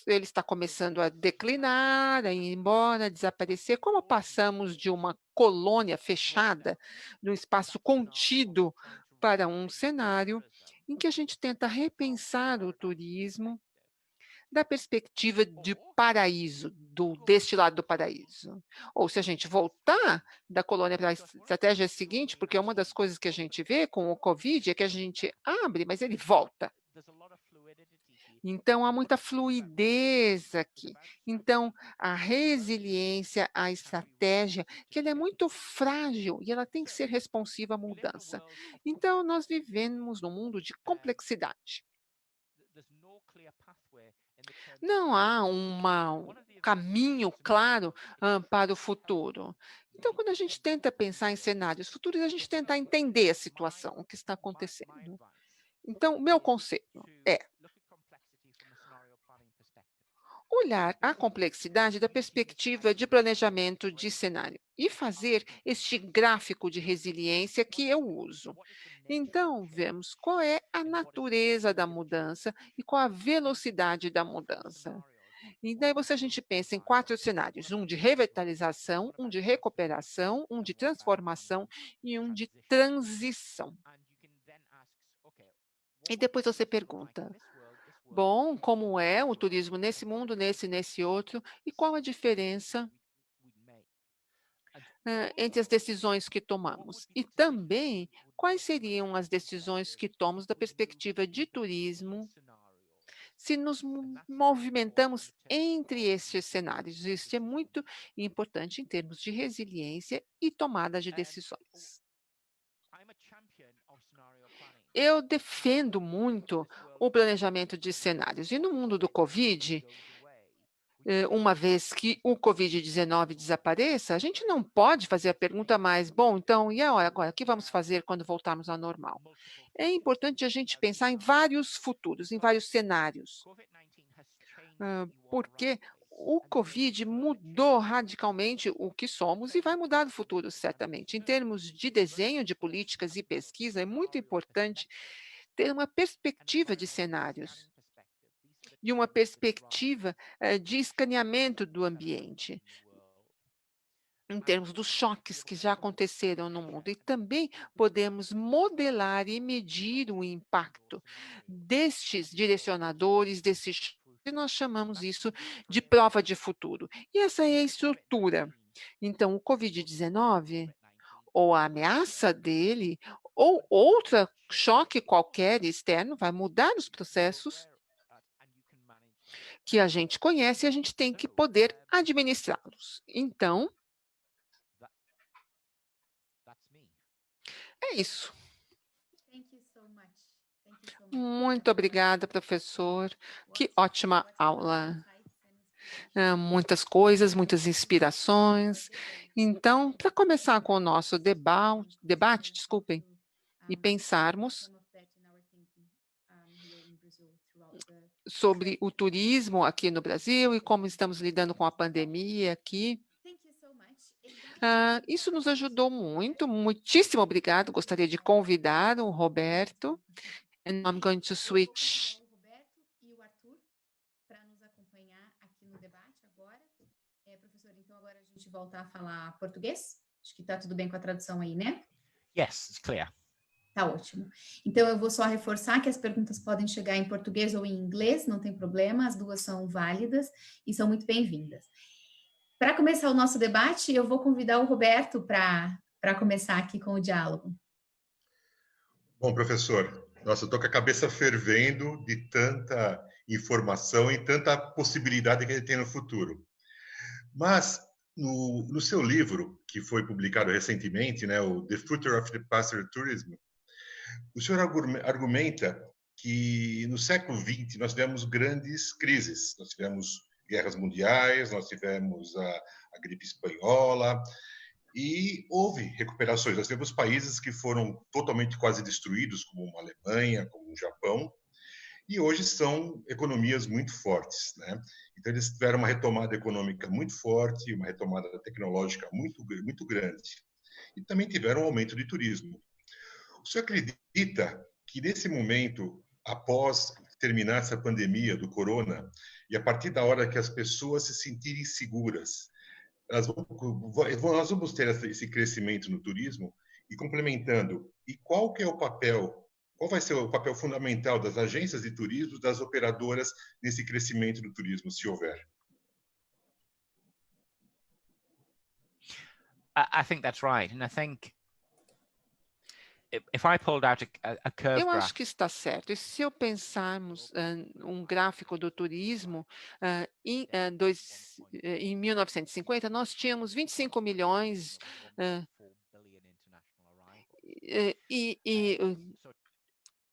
Speaker 4: ele está começando a declinar, a ir embora, a desaparecer. Como passamos de uma colônia fechada, de um espaço contido, para um cenário em que a gente tenta repensar o turismo da perspectiva de paraíso, deste lado do paraíso. Ou se a gente voltar da colônia para a estratégia seguinte, porque uma das coisas que a gente vê com o Covid é que a gente abre, mas ele volta. Então, há muita fluidez aqui. Então, a resiliência, a estratégia, que ela é muito frágil e ela tem que ser responsiva à mudança. Então, nós vivemos num mundo de complexidade. Não há um caminho claro para o futuro. Então, quando a gente tenta pensar em cenários futuros, a gente tenta entender a situação, o que está acontecendo. Então, o meu conselho é olhar a complexidade da perspectiva de planejamento de cenário e fazer este gráfico de resiliência que eu uso. Então, vemos qual é a natureza da mudança e qual a velocidade da mudança. E daí a gente pensa em 4 cenários: um de revitalização, um de recuperação, um de transformação e um de transição. E depois você pergunta: bom, como é o turismo nesse mundo, nesse outro, e qual a diferença entre as decisões que tomamos? E também, quais seriam as decisões que tomamos da perspectiva de turismo se nos movimentamos entre estes cenários? Isso é muito importante em termos de resiliência e tomada de decisões. Eu defendo muito o planejamento de cenários. E no mundo do Covid, uma vez que o Covid-19 desapareça, a gente não pode fazer a pergunta mais, bom, então, e agora, o que vamos fazer quando voltarmos ao normal? É importante a gente pensar em vários futuros, em vários cenários, porque o Covid mudou radicalmente o que somos e vai mudar no futuro, certamente. Em termos de desenho de políticas e pesquisa, é muito importante ter uma perspectiva de cenários e uma perspectiva de escaneamento do ambiente, em termos dos choques que já aconteceram no mundo. E também podemos modelar e medir o impacto destes direcionadores, desses choques, e nós chamamos isso de prova de futuro. E essa é a estrutura. Então, o Covid-19, ou a ameaça dele, ou outro choque qualquer externo, vai mudar os processos que a gente conhece e a gente tem que poder administrá-los. Então, é isso. Muito obrigada, professor. Que ótima aula. Muitas coisas, muitas inspirações. Então, para começar com o nosso debate, desculpem, e pensarmos sobre o turismo aqui no Brasil e como estamos lidando com a pandemia aqui. Isso nos ajudou muito, muitíssimo obrigado. Gostaria de convidar o Roberto, and I'm going to switch.
Speaker 2: O Roberto e o Arthur para nos acompanhar aqui no debate agora. Professor, então agora a gente volta a falar português? Acho que está tudo bem com a tradução aí, né?
Speaker 3: Yes, it's clear.
Speaker 2: Tá ótimo. Então, eu vou só reforçar que as perguntas podem chegar em português ou em inglês, não tem problema, as duas são válidas e são muito bem-vindas. Para começar o nosso debate, eu vou convidar o Roberto para começar aqui com o diálogo.
Speaker 1: Bom, professor, nossa, eu estou com a cabeça fervendo de tanta informação e tanta possibilidade que a gente tem no futuro. Mas, no seu livro, que foi publicado recentemente, né, o The Future of the Passenger Tourism, o senhor argumenta que no século XX nós tivemos grandes crises. Nós tivemos guerras mundiais, nós tivemos a gripe espanhola e houve recuperações. Nós tivemos países que foram totalmente quase destruídos, como a Alemanha, como o Japão, e hoje são economias muito fortes, né? Então eles tiveram uma retomada econômica muito forte, uma retomada tecnológica muito grande, e também tiveram um aumento de turismo. O senhor acredita que nesse momento, após terminar essa pandemia do corona, e a partir da hora que as pessoas se sentirem seguras, nós vamos ter esse crescimento no turismo? E complementando, e qual que é o papel qual vai ser o papel fundamental das agências de turismo, das operadoras nesse crescimento do turismo, se houver?
Speaker 3: I think that's right. And I think if I pulled out a curve
Speaker 4: Eu acho
Speaker 3: graph,
Speaker 4: que está certo. E se eu pensarmos um gráfico do turismo, em 1950, nós tínhamos 25 milhões,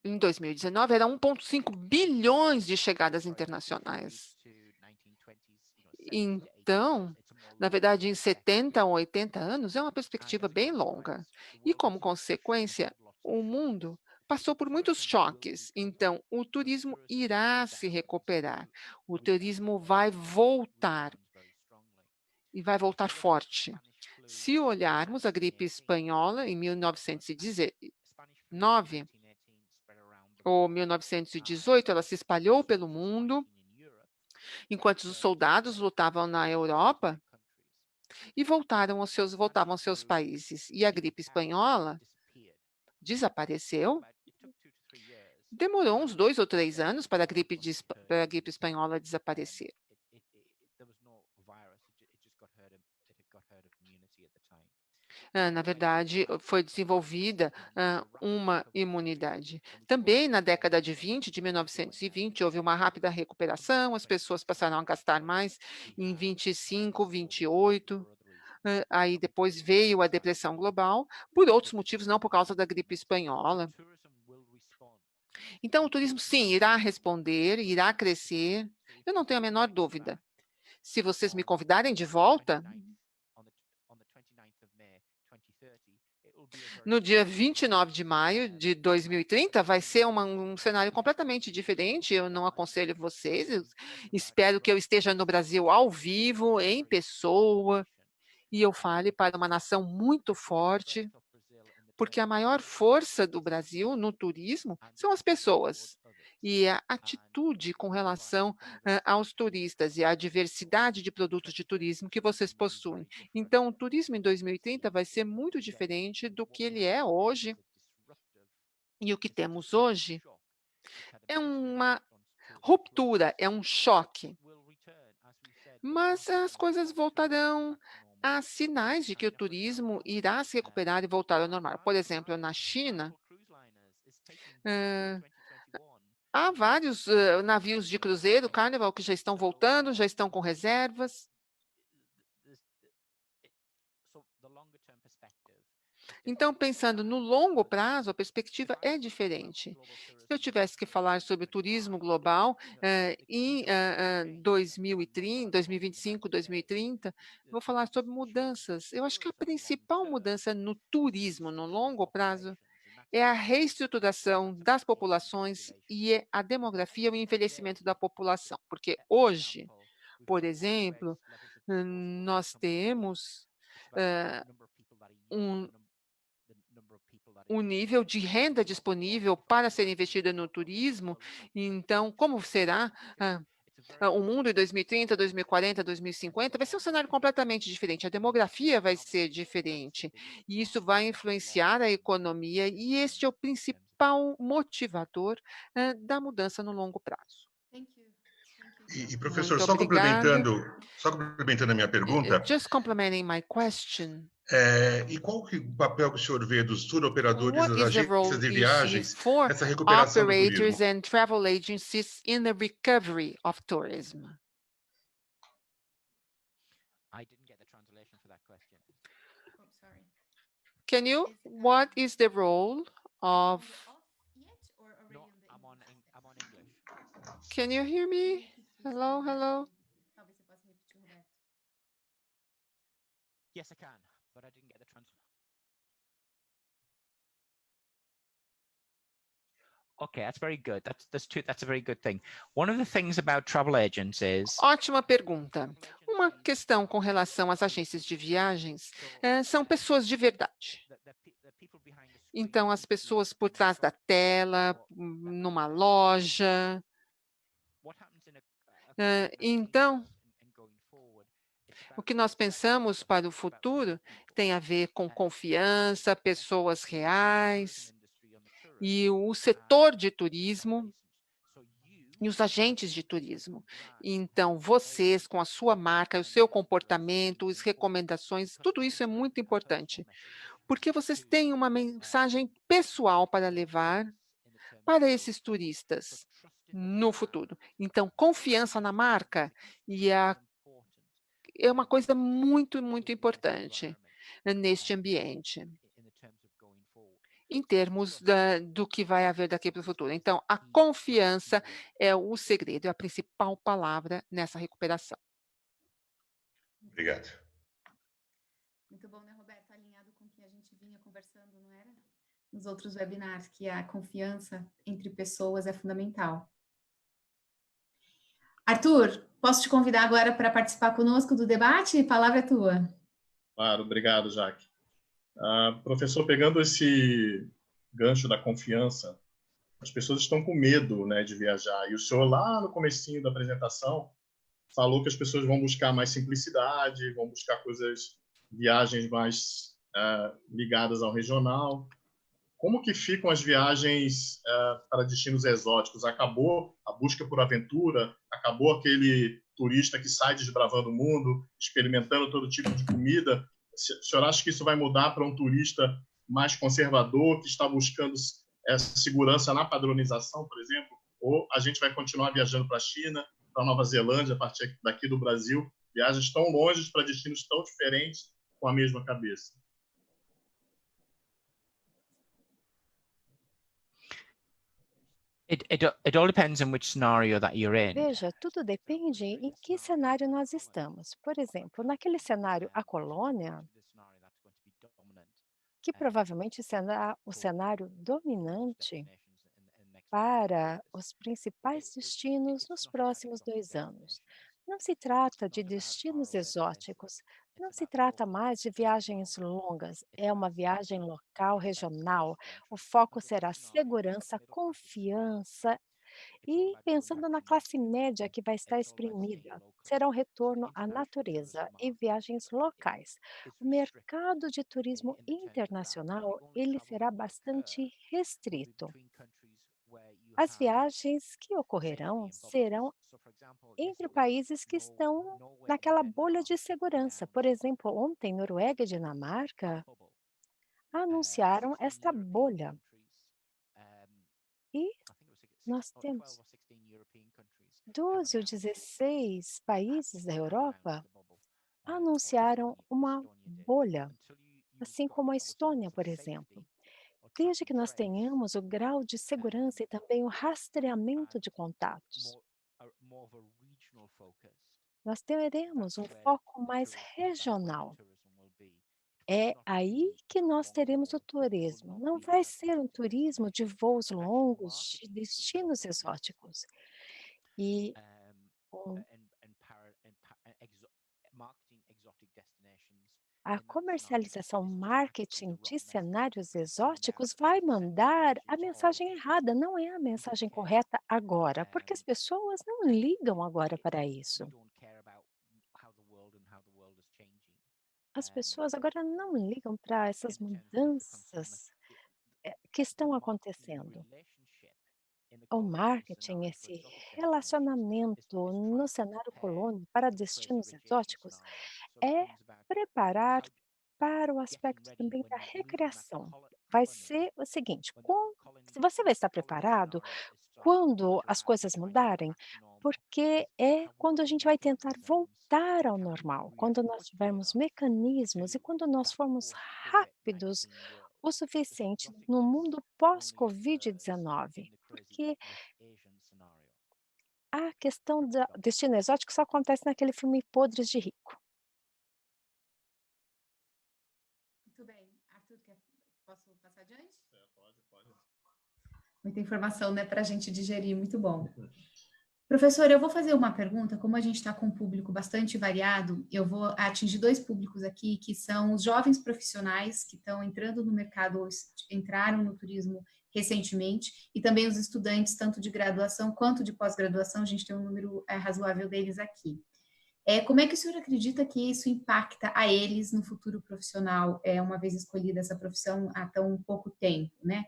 Speaker 4: em 2019 era 1,5 bilhões de chegadas internacionais. Então, na verdade, em 70 ou 80 anos, é uma perspectiva bem longa. E, como consequência, o mundo passou por muitos choques. Então, o turismo irá se recuperar. O turismo vai voltar, e vai voltar forte. Se olharmos a gripe espanhola em 1919 ou 1918, ela se espalhou pelo mundo, enquanto os soldados lutavam na Europa e voltavam aos seus países. E a gripe espanhola desapareceu. Demorou uns 2 ou 3 anos para a gripe espanhola desaparecer. Na verdade, foi desenvolvida uma imunidade. Também na década de 1920, houve uma rápida recuperação, as pessoas passaram a gastar mais em 25, 28. Aí depois veio a depressão global, por outros motivos, não por causa da gripe espanhola. Então, o turismo, sim, irá responder, irá crescer, eu não tenho a menor dúvida. Se vocês me convidarem de volta, no dia 29 de maio de 2030, vai ser um cenário completamente diferente. Eu não aconselho vocês. Eu espero que eu esteja no Brasil ao vivo, em pessoa, e eu fale para uma nação muito forte, porque a maior força do Brasil no turismo são as pessoas. E a atitude com relação aos turistas e a diversidade de produtos de turismo que vocês possuem. Então, o turismo em 2030 vai ser muito diferente do que ele é hoje. E o que temos hoje é uma ruptura, é um choque. Mas as coisas voltarão. Há sinais de que o turismo irá se recuperar e voltar ao normal. Por exemplo, na China, há vários navios de cruzeiro, Carnival, que já estão voltando, já estão com reservas. Então, pensando no longo prazo, a perspectiva é diferente. Se eu tivesse que falar sobre o turismo global em 2030, 2025, 2030, vou falar sobre mudanças. Eu acho que a principal mudança no turismo, no longo prazo, é a reestruturação das populações e a demografia e o envelhecimento da população. Porque hoje, por exemplo, nós temos um nível de renda disponível para ser investida no turismo. Então, como será o mundo em 2030, 2040, 2050? Vai ser um cenário completamente diferente. A demografia vai ser diferente. E isso vai influenciar a economia. E este é o principal motivador da mudança no longo prazo.
Speaker 1: E professor,
Speaker 4: Muito obrigada.
Speaker 1: só complementando a minha pergunta,
Speaker 4: Just complementing my question.
Speaker 1: e qual que o papel que o senhor vê dos tour operadores,
Speaker 4: What
Speaker 1: das
Speaker 4: is the
Speaker 1: agências
Speaker 4: role
Speaker 1: de
Speaker 4: you see
Speaker 1: viagens
Speaker 4: for
Speaker 1: nessa recuperação do
Speaker 4: operators
Speaker 1: turismo?
Speaker 4: and travel agencies in the recovery of tourism? What is the role of, can you hear me? Hello, hello?
Speaker 3: yes, I can, but I didn't get the translation. Okay, that's very good. That's a very good thing. One of the things about travel agents is
Speaker 4: Ótima pergunta. Uma questão com relação às agências de viagens são pessoas de verdade. Então, as pessoas por trás da tela, numa loja. Então, o que nós pensamos para o futuro tem a ver com confiança, pessoas reais, e o setor de turismo e os agentes de turismo. Então, vocês, com a sua marca, o seu comportamento, as recomendações, tudo isso é muito importante, porque vocês têm uma mensagem pessoal para levar para esses turistas no futuro. Então, confiança na marca e é uma coisa muito, muito importante neste ambiente, em termos do que vai haver daqui para o futuro. Então, a confiança é o segredo, é a principal palavra nessa recuperação.
Speaker 1: Obrigado.
Speaker 2: Muito bom, né, Roberto? Alinhado com o que a gente vinha conversando, não era? Nos outros webinars, que a confiança entre pessoas é fundamental. Arthur, posso te convidar agora para participar conosco do debate? A palavra é tua.
Speaker 6: Claro, obrigado, Jaque. Professor, pegando esse gancho da confiança, as pessoas estão com medo, né, de viajar. E o senhor, lá no comecinho da apresentação, falou que as pessoas vão buscar mais simplicidade, vão buscar viagens mais ligadas ao regional. Como que ficam as viagens para destinos exóticos? Acabou a busca por aventura? Acabou aquele turista que sai desbravando o mundo, experimentando todo tipo de comida? O senhor acha que isso vai mudar para um turista mais conservador, que está buscando essa segurança na padronização, por exemplo? Ou a gente vai continuar viajando para a China, para a Nova Zelândia, a partir daqui do Brasil, viagens tão longe para destinos tão diferentes com a mesma cabeça?
Speaker 3: It all depends on which scenario that you're in.
Speaker 5: Veja, tudo depende em que cenário nós estamos. Por exemplo, naquele cenário, a colônia, que provavelmente será o cenário dominante para os principais destinos nos próximos 2 anos. Não se trata de destinos exóticos, não se trata mais de viagens longas, é uma viagem local, regional. O foco será segurança, confiança e pensando na classe média que vai estar exprimida, será um retorno à natureza e viagens locais. O mercado de turismo internacional, ele será bastante restrito. As viagens que ocorrerão serão entre países que estão naquela bolha de segurança. Por exemplo, ontem, Noruega e Dinamarca anunciaram esta bolha. E nós temos 12 ou 16 países da Europa anunciaram uma bolha, assim como a Estônia, por exemplo. Desde que nós tenhamos o grau de segurança e também o rastreamento de contatos, nós teremos um foco mais regional. É aí que nós teremos o turismo. Não vai ser um turismo de voos longos, de destinos exóticos. E a comercialização, marketing de cenários exóticos vai mandar a mensagem errada, não é a mensagem correta agora, porque as pessoas não ligam agora para isso. As pessoas agora não ligam para essas mudanças que estão acontecendo. O marketing, esse relacionamento no cenário colônia para destinos exóticos, é preparar para o aspecto também da recreação. Vai ser o seguinte, se você vai estar preparado quando as coisas mudarem, porque é quando a gente vai tentar voltar ao normal, quando nós tivermos mecanismos e quando nós formos rápidos o suficiente no mundo pós-Covid-19, porque a questão do destino exótico só acontece naquele filme Podres de Rico.
Speaker 2: Muito bem. Arthur, posso passar adiante? Pode. Muita informação, né, para a gente digerir, muito bom. Professor, eu vou fazer uma pergunta, como a gente está com um público bastante variado, eu vou atingir 2 públicos aqui, que são os jovens profissionais que estão entrando no mercado, ou entraram no turismo recentemente, e também os estudantes, tanto de graduação quanto de pós-graduação, a gente tem um número razoável deles aqui. Como é que o senhor acredita que isso impacta a eles no futuro profissional, uma vez escolhida essa profissão há tão pouco tempo, né?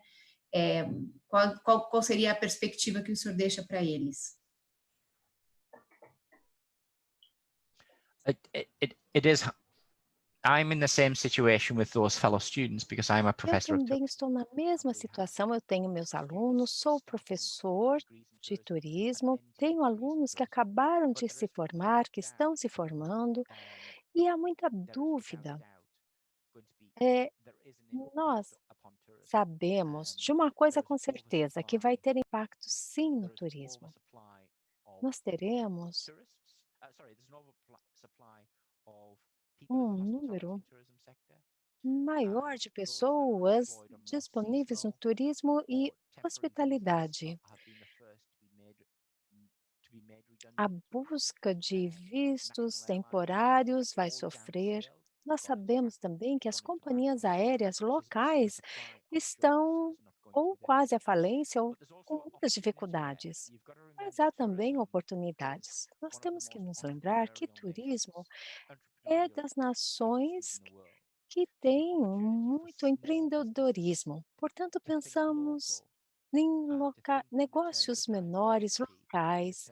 Speaker 2: Qual seria a perspectiva que o senhor deixa para eles?
Speaker 3: It is. I'm in the same situation with those fellow students because I'm a
Speaker 5: Eu
Speaker 3: professor of
Speaker 5: também estou na mesma situação, eu tenho meus alunos, sou professor de turismo, tenho alunos que acabaram de se formar, que estão se formando, e há muita dúvida. Nós sabemos de uma coisa com certeza, que vai ter impacto sim no turismo. Nós teremos um número maior de pessoas disponíveis no turismo e hospitalidade. A busca de vistos temporários vai sofrer. Nós sabemos também que as companhias aéreas locais estão ou quase à falência ou com muitas dificuldades. Mas há também oportunidades. Nós temos que nos lembrar que turismo é das nações que têm muito empreendedorismo. Portanto, pensamos em negócios menores, locais,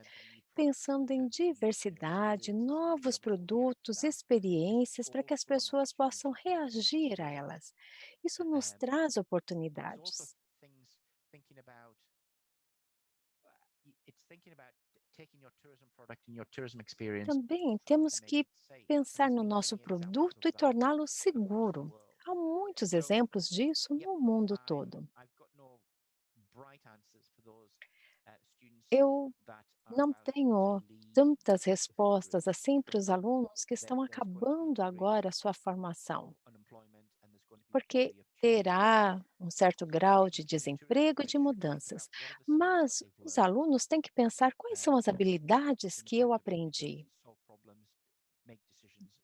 Speaker 5: pensando em diversidade, novos produtos, experiências para que as pessoas possam reagir a elas. Isso nos traz oportunidades. Também temos que pensar no nosso produto e torná-lo seguro. Há muitos exemplos disso no mundo todo. Eu não tenho tantas respostas assim para os alunos que estão acabando agora a sua formação, porque terá um certo grau de desemprego e de mudanças. Mas os alunos têm que pensar quais são as habilidades que eu aprendi.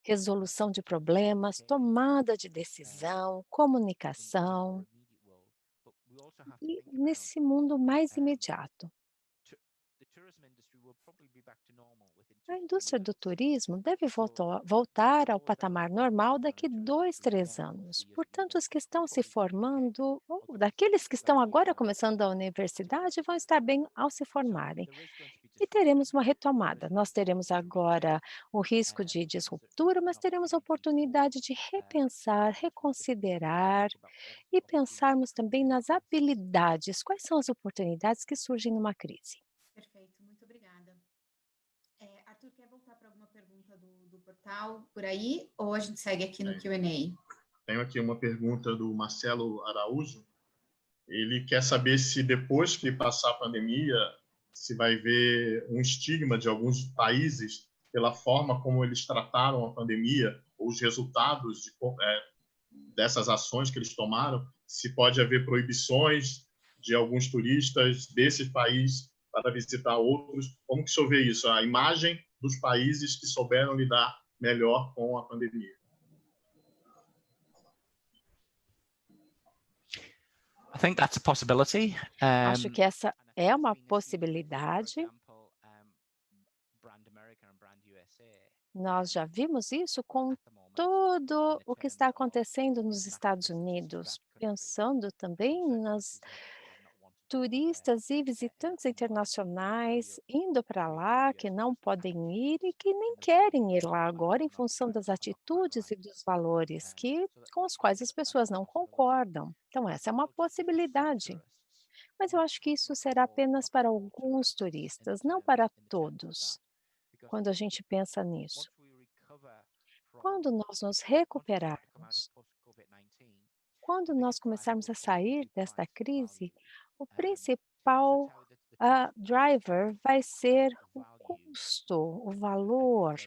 Speaker 5: Resolução de problemas, tomada de decisão, comunicação, e nesse mundo mais imediato. A indústria do turismo deve voltar ao patamar normal daqui 2, 3 anos. Portanto, os que estão se formando, ou daqueles que estão agora começando a universidade, vão estar bem ao se formarem. E teremos uma retomada. Nós teremos agora o risco de disruptura, mas teremos a oportunidade de repensar, reconsiderar e pensarmos também nas habilidades. Quais são as oportunidades que surgem numa crise?
Speaker 2: Perfeito, muito obrigada. Arthur, quer voltar para alguma pergunta do portal por aí? Ou a gente segue aqui no Q&A?
Speaker 6: Tenho aqui uma pergunta do Marcelo Araújo. Ele quer saber se depois que passar a pandemia, se vai ver um estigma de alguns países pela forma como eles trataram a pandemia, ou os resultados dessas ações que eles tomaram, se pode haver proibições de alguns turistas desses países para visitar outros. Como que o senhor vê isso? A imagem dos países que souberam lidar melhor com a pandemia.
Speaker 3: I think that's a possibility.
Speaker 5: Acho que essa é uma possibilidade. Nós já vimos isso com todo o que está acontecendo nos Estados Unidos, pensando também nas turistas e visitantes internacionais indo para lá, que não podem ir e que nem querem ir lá agora em função das atitudes e dos valores com os quais as pessoas não concordam. Então, essa é uma possibilidade. Mas eu acho que isso será apenas para alguns turistas, não para todos, quando a gente pensa nisso. Quando nós nos recuperarmos, quando nós começarmos a sair desta crise, o principal driver vai ser o custo, o valor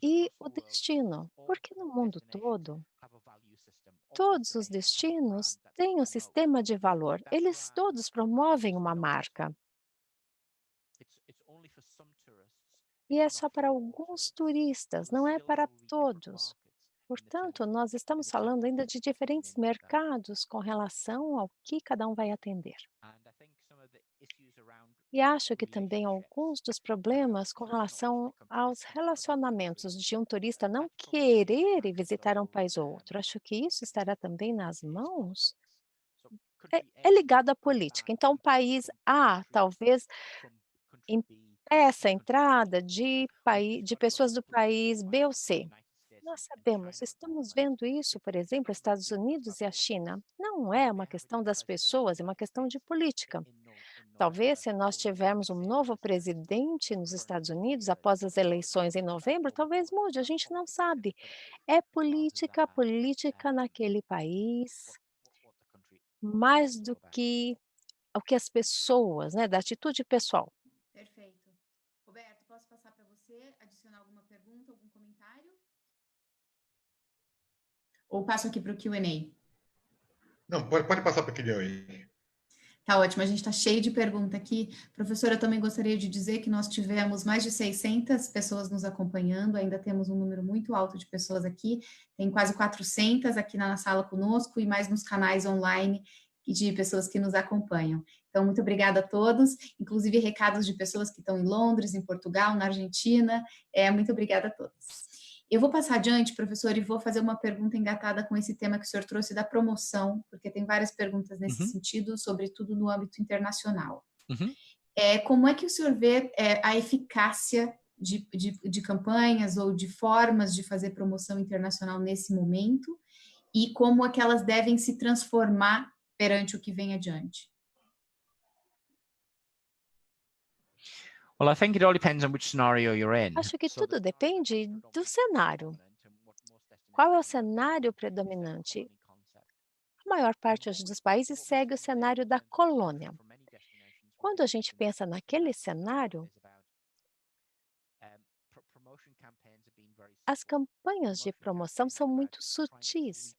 Speaker 5: e o destino, porque no mundo todo, todos os destinos têm um sistema de valor, eles todos promovem uma marca. E é só para alguns turistas, não é para todos. Portanto, nós estamos falando ainda de diferentes mercados com relação ao que cada um vai atender. E acho que também alguns dos problemas com relação aos relacionamentos de um turista não querer ir visitar um país ou outro, acho que isso estará também nas mãos é ligado à política. Então, o país A talvez impeça a entrada de pessoas do país B ou C. Nós sabemos, estamos vendo isso, por exemplo, Estados Unidos e a China. Não é uma questão das pessoas, é uma questão de política. Talvez, se nós tivermos um novo presidente nos Estados Unidos após as eleições em novembro, talvez mude, a gente não sabe. É política, política naquele país, mais do que o que as pessoas, né, da atitude pessoal.
Speaker 2: Perfeito. Roberto, posso passar para você, adicionar alguma pergunta, algum comentário? Ou passo aqui para o Q&A?
Speaker 1: Não, pode passar para aquele aí.
Speaker 2: Tá ótimo, a gente está cheio de pergunta aqui. Professora, eu também gostaria de dizer que nós tivemos mais de 600 pessoas nos acompanhando, ainda temos um número muito alto de pessoas aqui, tem quase 400 aqui na sala conosco e mais nos canais online de pessoas que nos acompanham. Então, muito obrigada a todos, inclusive recados de pessoas que estão em Londres, em Portugal, na Argentina. Muito obrigada a todos. Eu vou passar adiante, professor, e vou fazer uma pergunta engatada com esse tema que o senhor trouxe da promoção, porque tem várias perguntas nesse sentido, sobretudo no âmbito internacional. Como é que o senhor vê a eficácia de campanhas ou de formas de fazer promoção internacional nesse momento e como é que elas devem se transformar perante o que vem adiante?
Speaker 3: Well, I think it all depends on which scenario you're in.
Speaker 5: Acho que tudo depende do cenário. Qual é o cenário predominante? A maior parte hoje dos países segue o cenário da colônia. Quando a gente pensa naquele cenário, as campanhas de promoção são muito sutis.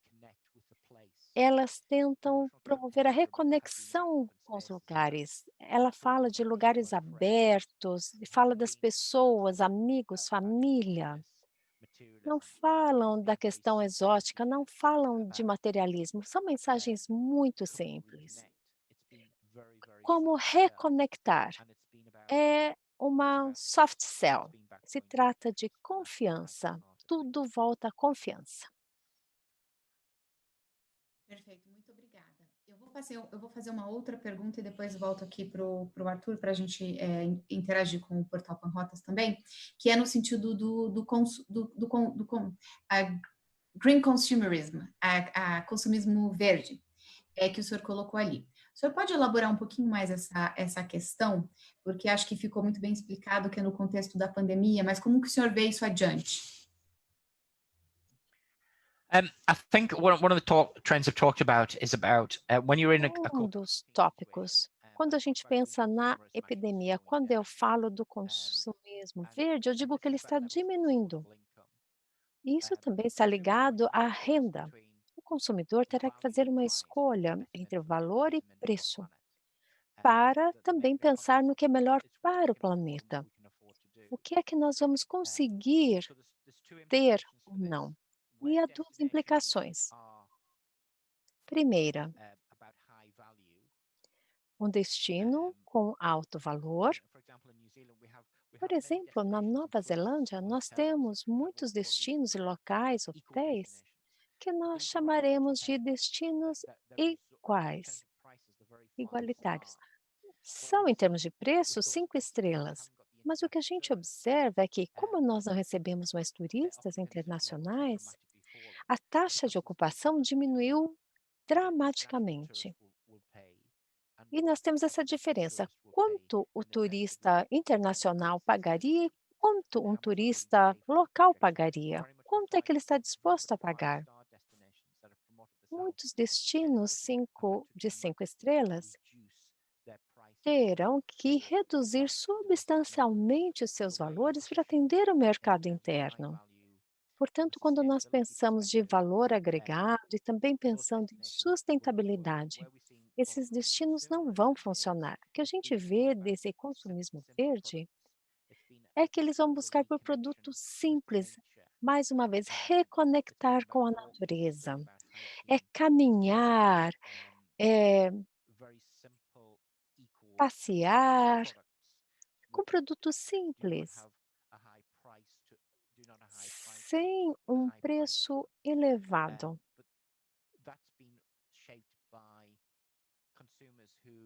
Speaker 5: Elas tentam promover a reconexão com os lugares. Ela fala de lugares abertos, fala das pessoas, amigos, família. Não falam da questão exótica, não falam de materialismo, são mensagens muito simples. Como reconectar? É uma soft sell. Se trata de confiança. Tudo volta à confiança.
Speaker 2: Perfeito, muito obrigada. Eu vou fazer uma outra pergunta e depois volto aqui para o Arthur para a gente interagir com o Portal Panrotas também, que é no sentido do green consumerism, a consumismo verde, que o senhor colocou ali. O senhor pode elaborar um pouquinho mais essa questão, porque acho que ficou muito bem explicado que é no contexto da pandemia, mas como que o senhor vê isso adiante?
Speaker 3: I think one of the trends I've talked about is about when you're in
Speaker 5: Um dos tópicos, quando a gente pensa na epidemia, quando eu falo do consumismo verde, eu digo que ele está diminuindo. Isso também está ligado à renda. O consumidor terá que fazer uma escolha entre valor e preço, para também pensar no que é melhor para o planeta. O que é que nós vamos conseguir ter ou não? E há duas implicações. Primeira, um destino com alto valor. Por exemplo, na Nova Zelândia, nós temos muitos destinos e locais, hotéis, que nós chamaremos de destinos iguais, igualitários. São, em termos de preço, 5 estrelas. Mas o que a gente observa é que, como nós não recebemos mais turistas internacionais, a taxa de ocupação diminuiu dramaticamente. E nós temos essa diferença. Quanto o turista internacional pagaria e quanto um turista local pagaria? Quanto é que ele está disposto a pagar? Muitos destinos de 5 estrelas terão que reduzir substancialmente os seus valores para atender o mercado interno. Portanto, quando nós pensamos de valor agregado e também pensando em sustentabilidade, esses destinos não vão funcionar. O que a gente vê desse consumismo verde é que eles vão buscar por produtos simples, mais uma vez, reconectar com a natureza. É caminhar, é passear, com produtos simples, sem um preço elevado.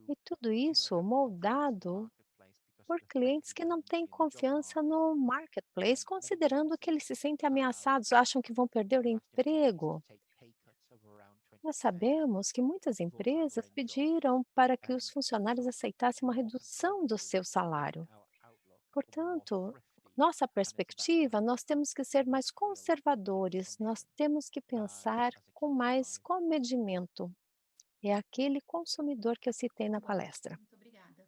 Speaker 5: E tudo isso moldado por clientes que não têm confiança no marketplace, considerando que eles se sentem ameaçados, acham que vão perder o emprego. Nós sabemos que muitas empresas pediram para que os funcionários aceitassem uma redução do seu salário. Portanto, nossa perspectiva, nós temos que ser mais conservadores, nós temos que pensar com mais comedimento. É aquele consumidor que eu citei na palestra.
Speaker 2: Muito obrigada.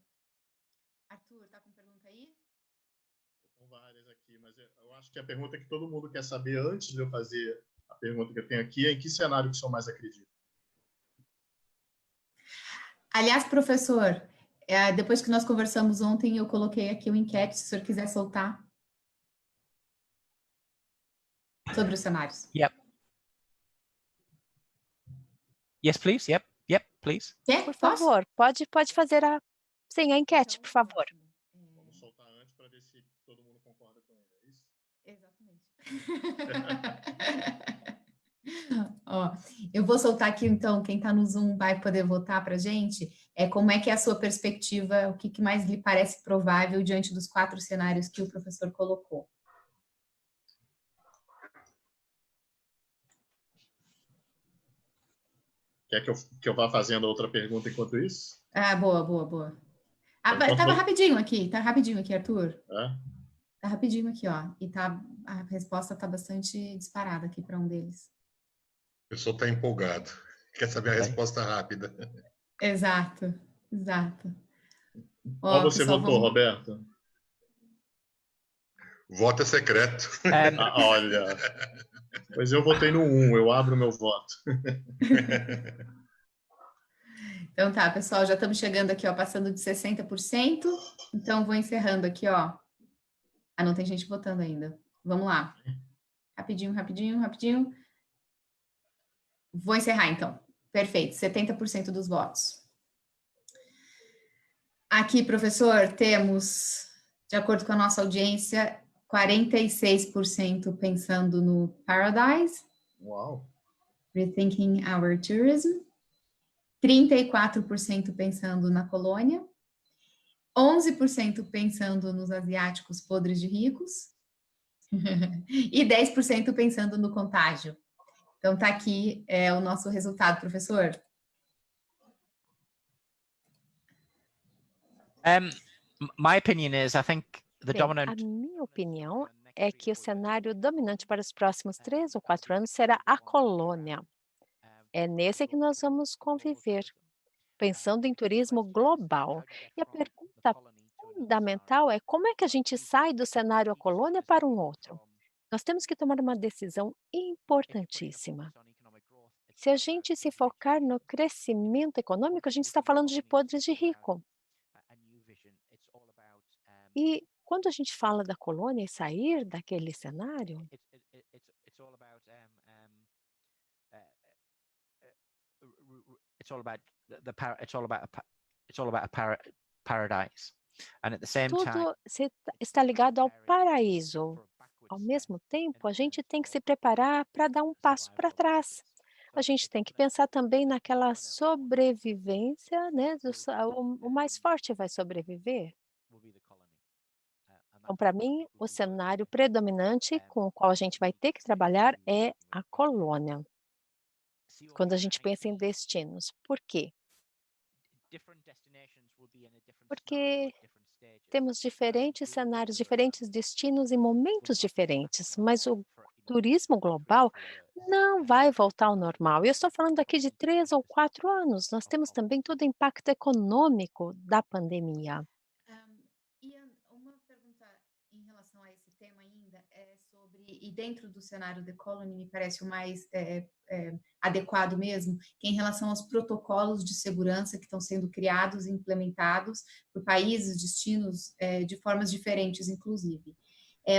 Speaker 2: Arthur, está com pergunta aí?
Speaker 6: Com várias aqui, mas eu acho que a pergunta que todo mundo quer saber antes de eu fazer a pergunta que eu tenho aqui é em que cenário que o senhor mais acredita?
Speaker 2: Aliás, professor, depois que nós conversamos ontem, eu coloquei aqui o enquete, se o senhor quiser soltar. Sobre os cenários.
Speaker 3: Yep. Yes, please. Yep, please.
Speaker 2: Quer?
Speaker 5: Por
Speaker 2: Posso?
Speaker 5: favor, pode fazer a enquete, por favor.
Speaker 6: Vamos soltar antes para ver se todo mundo concorda com ele, é isso?
Speaker 2: Exatamente. Ó, eu vou soltar aqui, então, quem está no Zoom vai poder votar para a gente. Como é que é a sua perspectiva, o que mais lhe parece provável diante dos 4 cenários que o professor colocou?
Speaker 6: Quer que eu vá fazendo outra pergunta enquanto isso?
Speaker 2: Ah, boa. Tava rapidinho aqui, Arthur.
Speaker 6: É?
Speaker 2: Tá rapidinho aqui, ó. E a resposta tá bastante disparada aqui para um deles.
Speaker 1: O pessoal está empolgado. Quer saber a resposta rápida.
Speaker 2: Exato.
Speaker 6: Qual você votou, Roberto?
Speaker 1: Voto é secreto.
Speaker 6: Olha, pois eu votei no 1, eu abro meu voto.
Speaker 2: Então tá, pessoal, já estamos chegando aqui, ó, passando de 60%. Então vou encerrando aqui, ó. Ah, não tem gente votando ainda. Vamos lá. Rapidinho. Vou encerrar, então. Perfeito, 70% dos votos. Aqui, professor, temos, de acordo com a nossa audiência, 46% pensando no Paradise.
Speaker 6: Uau!
Speaker 2: Rethinking Our Tourism. 34% pensando na colônia. 11% pensando nos asiáticos podres de ricos. E 10% pensando no contágio. Então, tá aqui o nosso resultado, professor.
Speaker 3: My opinion is, I think the dominant.
Speaker 5: A minha opinião é que o cenário dominante para os próximos 3 ou 4 anos será a colônia. É nesse que nós vamos conviver, pensando em turismo global. E a pergunta fundamental é como é que a gente sai do cenário a colônia para um outro? Nós temos que tomar uma decisão importantíssima. Se a gente se focar no crescimento econômico, a gente está falando de podres de rico. E quando a gente fala da colônia e sair daquele cenário,
Speaker 3: paradise. And at the same time,
Speaker 5: tudo está ligado ao paraíso. Ao mesmo tempo, a gente tem que se preparar para dar um passo para trás. A gente tem que pensar também naquela sobrevivência, né? O mais forte vai sobreviver. Então, para mim, o cenário predominante com o qual a gente vai ter que trabalhar é a colônia. Quando a gente pensa em destinos. Por quê? Porque temos diferentes cenários, diferentes destinos em momentos diferentes, mas o turismo global não vai voltar ao normal. Eu estou falando aqui de 3 ou 4 anos. Nós temos também todo o impacto econômico da pandemia.
Speaker 2: Ian, uma pergunta em relação a esse tema ainda é sobre, e dentro do cenário The Colony me parece o mais adequado mesmo, que é em relação aos protocolos de segurança que estão sendo criados e implementados por países, destinos, de formas diferentes, inclusive.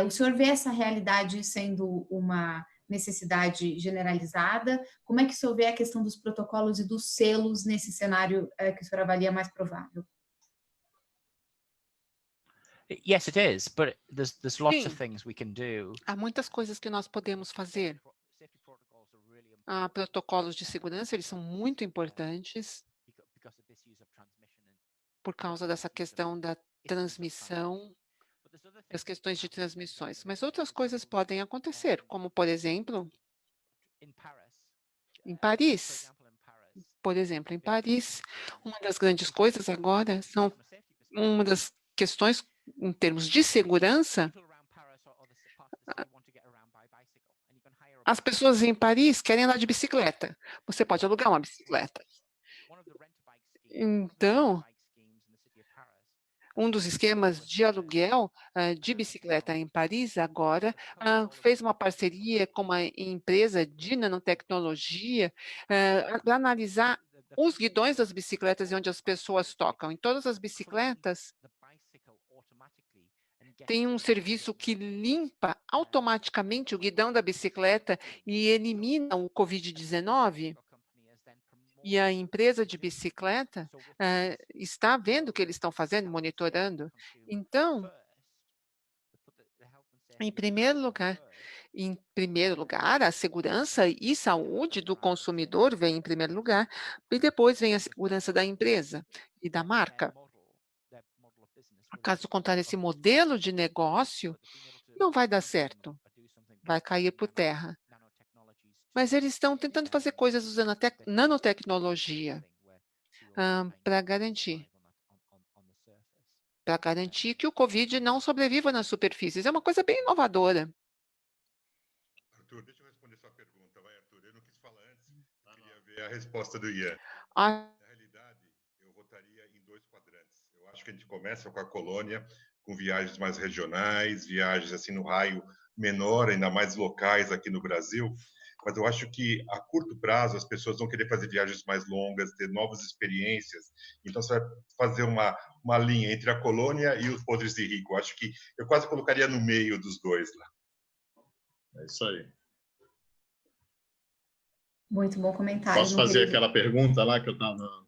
Speaker 2: O senhor vê essa realidade sendo uma necessidade generalizada? Como é que o senhor vê a questão dos protocolos e dos selos nesse cenário que o senhor avalia mais provável?
Speaker 3: Yes, it is, but there's lots of
Speaker 4: Sim.
Speaker 3: things we can do.
Speaker 4: Há muitas coisas que nós podemos fazer. Protocolos de segurança, eles são muito importantes por causa dessa questão da transmissão, das questões de transmissões. Mas outras coisas podem acontecer, como, por exemplo, em Paris. Por exemplo, em Paris, uma das grandes coisas agora são uma das questões em termos de segurança. As pessoas em Paris querem andar de bicicleta. Você pode alugar uma bicicleta. Então, um dos esquemas de aluguel de bicicleta em Paris agora fez uma parceria com uma empresa de nanotecnologia para analisar os guidões das bicicletas e onde as pessoas tocam. Em todas as bicicletas, tem um serviço que limpa automaticamente o guidão da bicicleta e elimina o Covid-19. E a empresa de bicicleta está vendo o que eles estão fazendo, monitorando. Então, em primeiro lugar, a segurança e saúde do consumidor vem em primeiro lugar, e depois vem a segurança da empresa e da marca. Caso contrário, esse modelo de negócio não vai dar certo, vai cair por terra. Mas eles estão tentando fazer coisas usando a nanotecnologia para garantir que o Covid não sobreviva nas superfícies. É uma coisa bem inovadora.
Speaker 1: Arthur, deixa eu responder sua pergunta. Vai, Arthur. Eu não quis falar antes, eu queria ver a resposta do Ian. Na realidade, eu votaria em 2 quadrantes. Eu acho que a gente começa com a colônia, com viagens mais regionais, viagens assim no raio menor, ainda mais locais aqui no Brasil. Mas eu acho que a curto prazo as pessoas vão querer fazer viagens mais longas, ter novas experiências. Então você vai fazer uma linha entre a colônia e os podres de rico. Eu acho que eu quase colocaria no meio dos dois lá.
Speaker 6: É isso aí.
Speaker 2: Muito bom comentário.
Speaker 6: Posso fazer aquela pergunta lá que eu estava...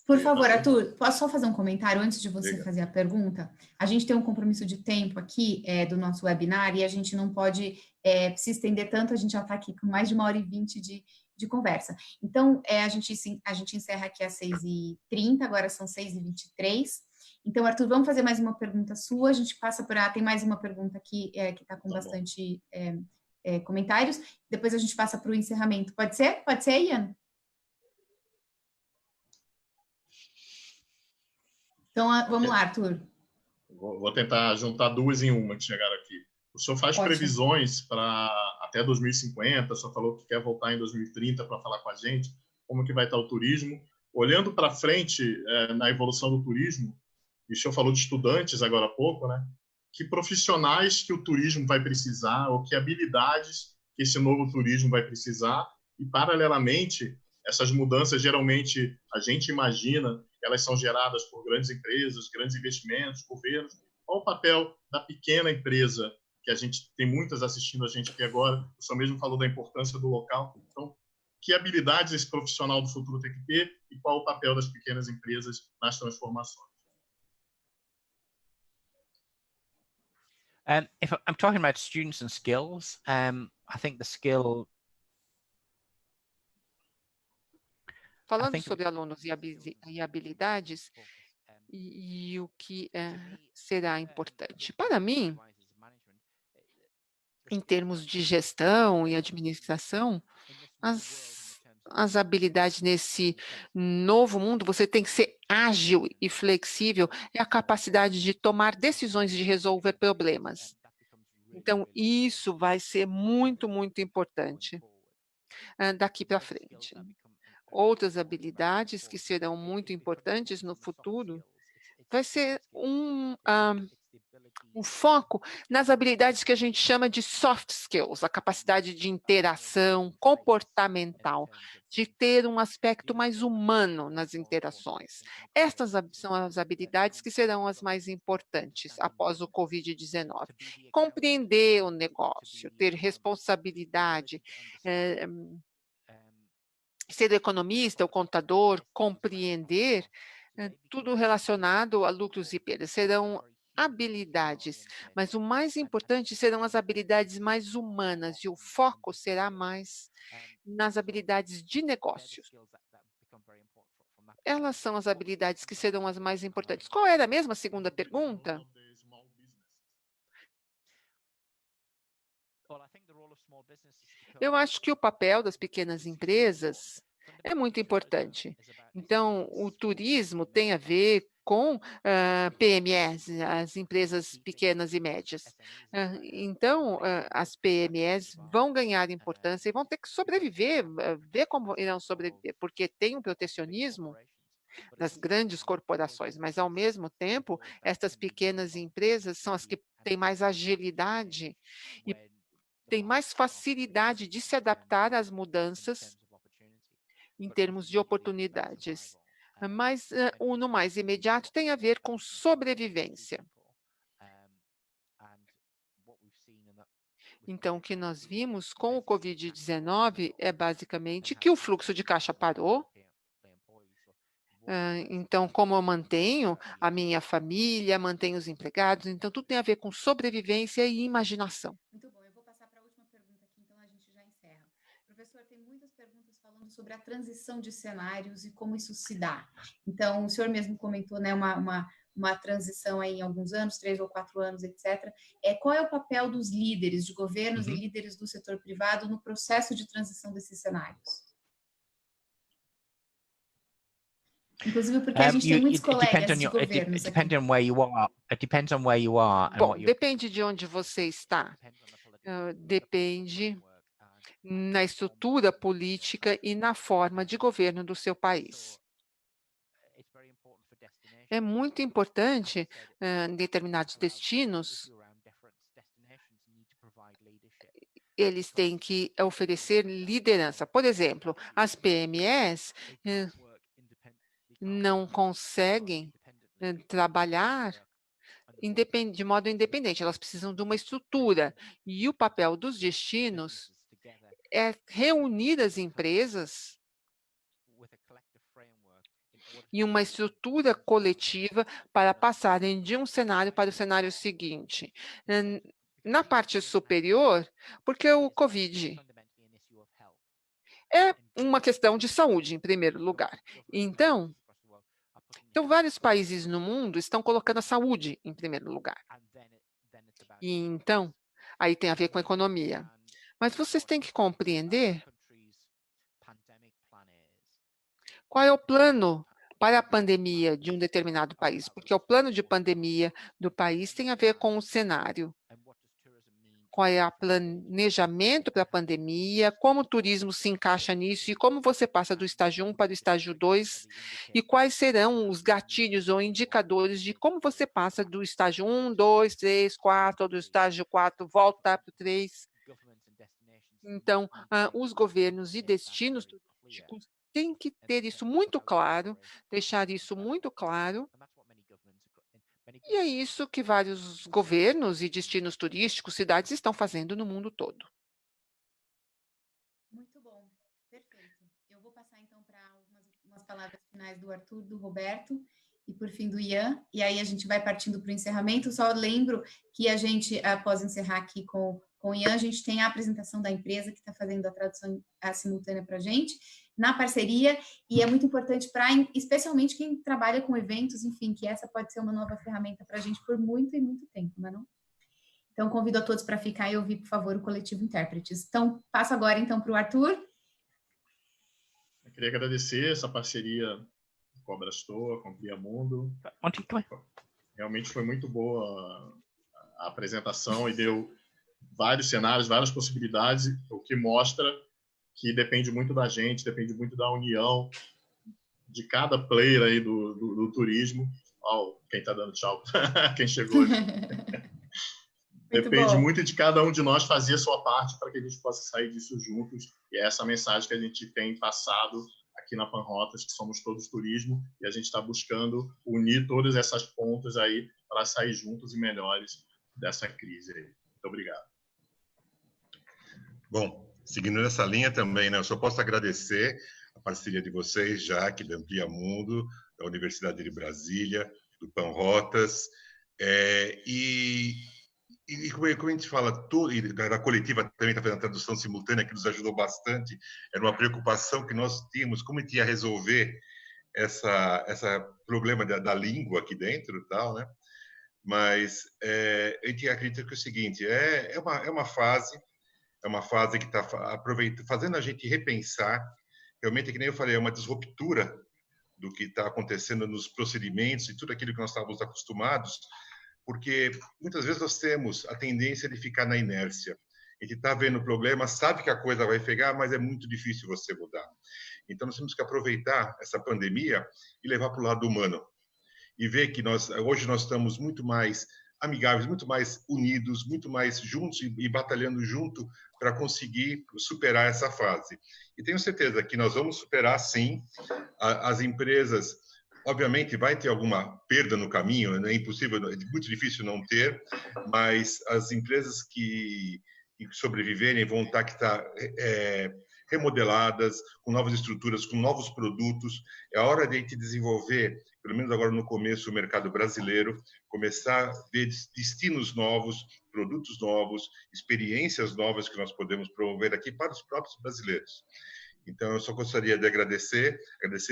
Speaker 2: Por favor, Arthur, posso só fazer um comentário antes de você
Speaker 6: Diga.
Speaker 2: fazer a pergunta? A gente tem um compromisso de tempo aqui do nosso webinar e a gente não pode se estender tanto, a gente já está aqui com mais de 1h20 de conversa. Então, a gente encerra aqui às 6h30, agora são 6h23. Então, Arthur, vamos fazer mais uma pergunta sua, a gente passa por... tem mais uma pergunta aqui que está com bastante comentários, depois a gente passa para o encerramento. Pode ser? Pode ser, Ian? Então, vamos lá, Arthur.
Speaker 6: Vou tentar juntar 2 em uma que chegaram aqui. O senhor faz
Speaker 2: Ótimo.
Speaker 6: previsões para até 2050, o senhor falou que quer voltar em 2030 para falar com a gente, como que vai estar o turismo. Olhando para frente na evolução do turismo, e o senhor falou de estudantes agora há pouco, né? Que profissionais que o turismo vai precisar, ou que habilidades que esse novo turismo vai precisar, e paralelamente, essas mudanças geralmente a gente imagina elas são geradas por grandes empresas, grandes investimentos, governos. Qual o papel da pequena empresa, que a gente tem muitas assistindo a gente aqui agora? O senhor mesmo falou da importância do local. Então, que habilidades esse profissional do futuro tem que ter e qual o papel das pequenas empresas nas transformações?
Speaker 3: If I'm talking about students and skills, I think the skill...
Speaker 4: Falando sobre alunos e habilidades, e o que será importante. Para mim, em termos de gestão e administração, as habilidades nesse novo mundo, você tem que ser ágil e flexível, é a capacidade de tomar decisões e de resolver problemas. Então, isso vai ser muito, muito importante daqui para frente. Outras habilidades que serão muito importantes no futuro vai ser um foco nas habilidades que a gente chama de soft skills, a capacidade de interação comportamental, de ter um aspecto mais humano nas interações. Estas são as habilidades que serão as mais importantes após o Covid-19. Compreender o negócio, ter responsabilidade, ser o economista, o contador, compreender tudo relacionado a lucros e perdas. Serão habilidades, mas o mais importante serão as habilidades mais humanas, e o foco será mais nas habilidades de negócios. Elas são as habilidades que serão as mais importantes. Qual era mesmo a segunda pergunta? Eu acho que o papel das pequenas empresas é muito importante. Então, o turismo tem a ver com PMEs, as empresas pequenas e médias. Então, as PMEs vão ganhar importância e vão ter que sobreviver, ver como irão sobreviver, porque tem um protecionismo das grandes corporações, mas, ao mesmo tempo, estas pequenas empresas são as que têm mais agilidade e têm mais facilidade de se adaptar às mudanças em termos de oportunidades. Mas no mais imediato tem a ver com sobrevivência. Então, o que nós vimos com o Covid-19 é basicamente que o fluxo de caixa parou. Então, como eu mantenho a minha família, mantenho os empregados, então tudo tem a ver com sobrevivência e imaginação.
Speaker 2: Muito bom, eu vou passar para a última pergunta aqui, então a gente já encerra. Professor, tem muitas perguntas falando sobre a transição de cenários e como isso se dá. Então, o senhor mesmo comentou, né, uma transição aí em alguns anos, 3 ou 4 anos, etc. Qual é o papel dos líderes de governos e líderes do setor privado no processo de transição desses cenários? Inclusive porque a gente tem muitos colegas de governos aqui.
Speaker 3: It depends on where you are.
Speaker 4: Bom, depende de onde você está. Depende na estrutura política e na forma de governo do seu país. É muito importante, em determinados destinos, eles têm que oferecer liderança. Por exemplo, as PMEs não conseguem trabalhar de modo independente, elas precisam de uma estrutura. E o papel dos destinos é reunir as empresas em uma estrutura coletiva para passarem de um cenário para o cenário seguinte. Na parte superior, porque o Covid é uma questão de saúde, em primeiro lugar. Então, vários países no mundo estão colocando a saúde em primeiro lugar. E então, aí tem a ver com a economia. Mas vocês têm que compreender qual é o plano para a pandemia de um determinado país, porque o plano de pandemia do país tem a ver com o cenário. Qual é o planejamento para a pandemia, como o turismo se encaixa nisso e como você passa do estágio 1 para o estágio 2 e quais serão os gatilhos ou indicadores de como você passa do estágio 1, 2, 3, 4, ou do estágio 4, volta para o 3. Então, os governos e destinos turísticos têm que ter isso muito claro, deixar isso muito claro. E é isso que vários governos e destinos turísticos, cidades estão fazendo no mundo todo.
Speaker 2: Muito bom, perfeito. Eu vou passar então para umas palavras finais do Arthur, do Roberto e por fim do Ian, e aí a gente vai partindo para o encerramento. Só lembro que a gente, após encerrar aqui com o Ian, a gente tem a apresentação da empresa que está fazendo a tradução simultânea para a gente, na parceria, e é muito importante para, especialmente quem trabalha com eventos, enfim, que essa pode ser uma nova ferramenta para a gente por muito e muito tempo, não é não? Então, convido a todos para ficar e ouvir, por favor, o Coletivo Intérpretes. Então, passo agora, então, para o Arthur.
Speaker 6: Eu queria agradecer essa parceria com a Abrastoa, com o Viamundo. Realmente foi muito boa a apresentação e deu vários cenários, várias possibilidades, o que mostra que depende muito da gente, depende muito da união de cada player aí do turismo. Quem está dando tchau, quem chegou aqui. Depende muito de cada um de nós fazer a sua parte para que a gente possa sair disso juntos. E é essa mensagem que a gente tem passado aqui na Panrotas, que somos todos turismo, e a gente está buscando unir todas essas pontas aí para sair juntos e melhores dessa crise aí. Muito obrigado.
Speaker 1: Bom, seguindo nessa linha também, né, eu só posso agradecer a parceria de vocês, Jaque, da Amplia Mundo, da Universidade de Brasília, do Panrotas, e como a gente fala, e da coletiva também está fazendo a tradução simultânea, que nos ajudou bastante, era uma preocupação que nós tínhamos, como a gente ia resolver essa problema da língua aqui dentro e tal, né? Mas a gente acredita que é o seguinte, é uma fase que está fazendo a gente repensar, realmente, que nem eu falei, é uma disruptura do que está acontecendo nos procedimentos e tudo aquilo que nós estávamos acostumados, porque muitas vezes nós temos a tendência de ficar na inércia. A gente está vendo o problema, sabe que a coisa vai pegar, mas é muito difícil você mudar. Então, nós temos que aproveitar essa pandemia e levar para o lado humano. E ver que hoje nós estamos muito mais amigáveis, muito mais unidos, muito mais juntos e batalhando junto para conseguir superar essa fase. E tenho certeza que nós vamos superar, sim. As empresas, obviamente, vai ter alguma perda no caminho, é impossível, é muito difícil não ter, mas as empresas que sobreviverem vão estar remodeladas, com novas estruturas, com novos produtos. É a hora de a gente desenvolver, pelo menos agora no começo, o mercado brasileiro, começar a ver destinos novos, produtos novos, experiências novas que nós podemos promover aqui para os próprios brasileiros. Então, eu só gostaria de agradecer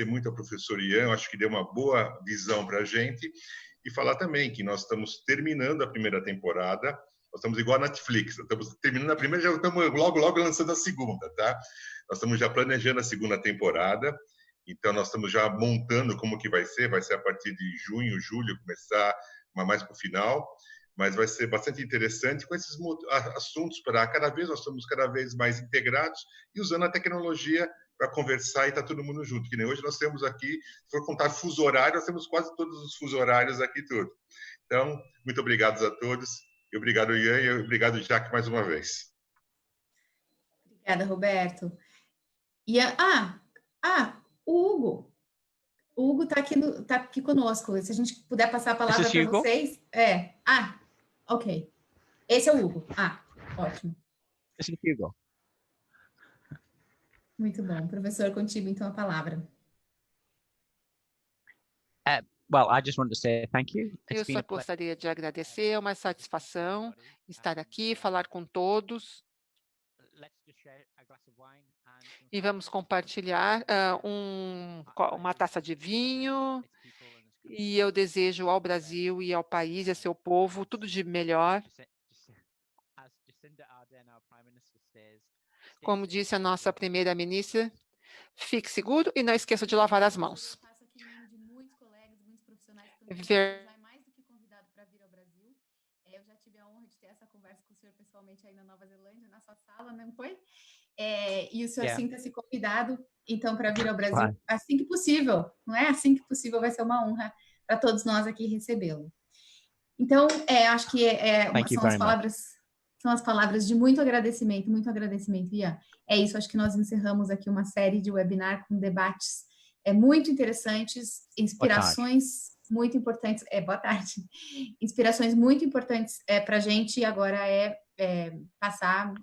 Speaker 1: muito ao professor Ian, acho que deu uma boa visão para a gente, e falar também que nós estamos terminando a primeira temporada. Nós estamos igual a Netflix, estamos terminando a primeira, já estamos logo lançando a segunda, tá? Nós estamos já planejando a segunda temporada, então nós estamos já montando como que vai ser a partir de junho, julho, começar mais para o final, mas vai ser bastante interessante com esses assuntos para cada vez nós estamos cada vez mais integrados e usando a tecnologia para conversar e estar todo mundo junto. Que nem hoje nós temos aqui, se for contar fuso horário, nós temos quase todos os fuso horários aqui tudo. Então, muito obrigado a todos. E obrigado, Ian, e obrigado, Jaque, mais uma vez.
Speaker 2: Obrigada, Roberto. Ian, o Hugo. O Hugo está aqui conosco. Se a gente puder passar a palavra para vocês. Ok. Esse é o Hugo. Ótimo.
Speaker 3: Esse é o Hugo.
Speaker 2: Muito bom. Professor, contigo, então, a palavra.
Speaker 3: Well, I just want to say thank you.
Speaker 4: Eu só gostaria de agradecer, é uma satisfação estar aqui, falar com todos. E vamos compartilhar uma taça de vinho. E eu desejo ao Brasil e ao país e ao seu povo tudo de melhor. Como disse a nossa primeira-ministra, fique seguro e não esqueça de lavar as mãos.
Speaker 2: Já é mais do que convidado para vir ao Brasil. Eu já tive a honra de ter essa conversa com o senhor pessoalmente aí na Nova Zelândia, na sua sala, não foi? E o senhor sinta-se convidado, então, para vir ao Brasil assim que possível, não é? Assim que possível, vai ser uma honra para todos nós aqui recebê-lo. Então, acho que são as palavras de muito agradecimento, Ian. É isso, acho que nós encerramos aqui uma série de webinar com debates muito interessantes, inspirações muito importantes. Boa tarde. Inspirações muito importantes para a gente agora passar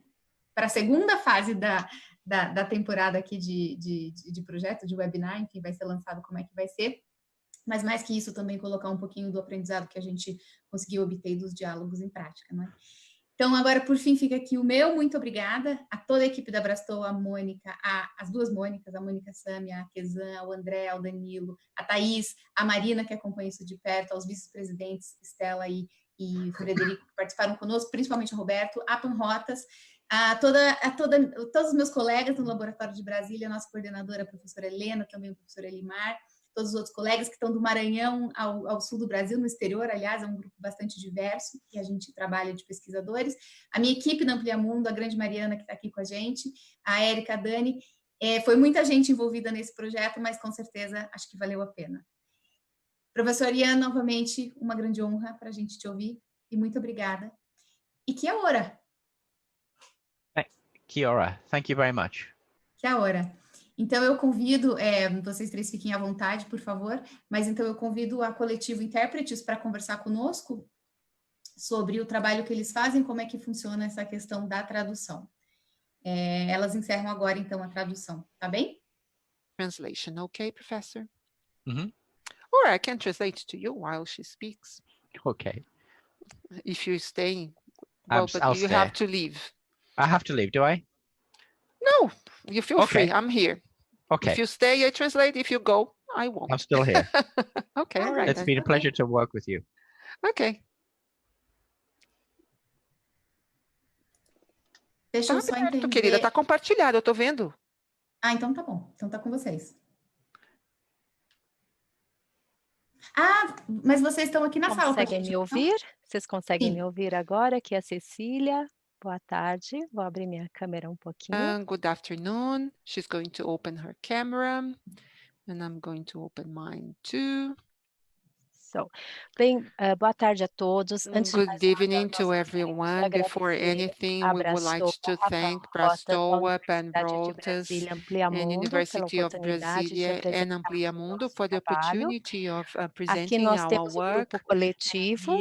Speaker 2: para a segunda fase da temporada aqui de projeto, de webinar, enfim, vai ser lançado como é que vai ser. Mas mais que isso, também colocar um pouquinho do aprendizado que a gente conseguiu obter dos diálogos em prática, não é? Então, agora, por fim, fica aqui o meu muito obrigada a toda a equipe da Brastou, a Mônica, as duas Mônicas, a Mônica Sami, a Kezan, o André, o Danilo, a Thaís, a Marina, que acompanha isso de perto, aos vice-presidentes Estela e Frederico, que participaram conosco, principalmente o Roberto, a Panrotas, todos os meus colegas no Laboratório de Brasília, a nossa coordenadora, a professora Helena, também o professor Elimar, todos os outros colegas que estão do Maranhão ao sul do Brasil, no exterior, aliás, é um grupo bastante diverso, que a gente trabalha de pesquisadores, a minha equipe da Amplia Mundo, a grande Mariana, que está aqui com a gente, a Érica, a Dani, foi muita gente envolvida nesse projeto, mas com certeza acho que valeu a pena. Professor Ian, novamente, uma grande honra para a gente te ouvir, e muito obrigada. E que hora!
Speaker 3: Kia ora. Thank you very much.
Speaker 2: Que hora. Então, eu convido, vocês três fiquem à vontade, por favor, mas então eu convido a Coletivo Intérpretes para conversar conosco sobre o trabalho que eles fazem, como é que funciona essa questão da tradução. Elas encerram agora, então, a tradução, tá bem?
Speaker 4: translation. Okay, Professor?
Speaker 3: Mm-hmm.
Speaker 4: Or I can translate to you while she speaks.
Speaker 3: Okay.
Speaker 4: If you stay, well, but
Speaker 3: I'll
Speaker 4: you
Speaker 3: stay.
Speaker 4: have to leave.
Speaker 3: I have to leave, do I?
Speaker 4: No, you feel
Speaker 3: Okay.
Speaker 4: free. I'm here.
Speaker 3: Okay.
Speaker 4: If you stay, I translate. If you go, I won't.
Speaker 3: I'm still here.
Speaker 4: Okay, all right.
Speaker 3: It's been a pleasure to work with you.
Speaker 4: Ok.
Speaker 2: Deixa eu só
Speaker 4: aberto,
Speaker 2: entender.
Speaker 4: querida, tá compartilhado, eu tô vendo.
Speaker 2: Ah, então tá bom. Então tá com vocês. Ah, mas vocês estão aqui na sala.
Speaker 5: Conseguem me ouvir? Vocês conseguem
Speaker 2: Sim.
Speaker 5: me ouvir agora? Aqui é a Cecília. Boa tarde. Vou abrir minha câmera um pouquinho.
Speaker 4: Good afternoon. She's going to open her camera. And I'm going to open mine too.
Speaker 5: So, bem, boa tarde a todos. Antes de mais
Speaker 4: Good
Speaker 5: nada,
Speaker 4: evening
Speaker 5: nós
Speaker 4: to
Speaker 5: gostaríamos
Speaker 4: everyone.
Speaker 5: de
Speaker 4: Before
Speaker 5: agradecer
Speaker 4: anything, we would like
Speaker 5: Abraçoa,
Speaker 4: to
Speaker 5: Rafael
Speaker 4: thank
Speaker 5: Rota, da
Speaker 4: Prastoa, Pan
Speaker 5: Universidade de
Speaker 4: Brotas,
Speaker 5: Brasília,
Speaker 4: and
Speaker 5: Ampliamundo, pela
Speaker 4: University of
Speaker 5: oportunidade de
Speaker 4: Brasilia and
Speaker 5: apresentar o
Speaker 4: Ampliamundo
Speaker 5: nosso
Speaker 4: for the
Speaker 5: trabalho.
Speaker 4: opportunity of
Speaker 5: Aqui
Speaker 4: presenting
Speaker 5: nós
Speaker 4: our
Speaker 5: temos um
Speaker 4: work.
Speaker 5: grupo coletivo.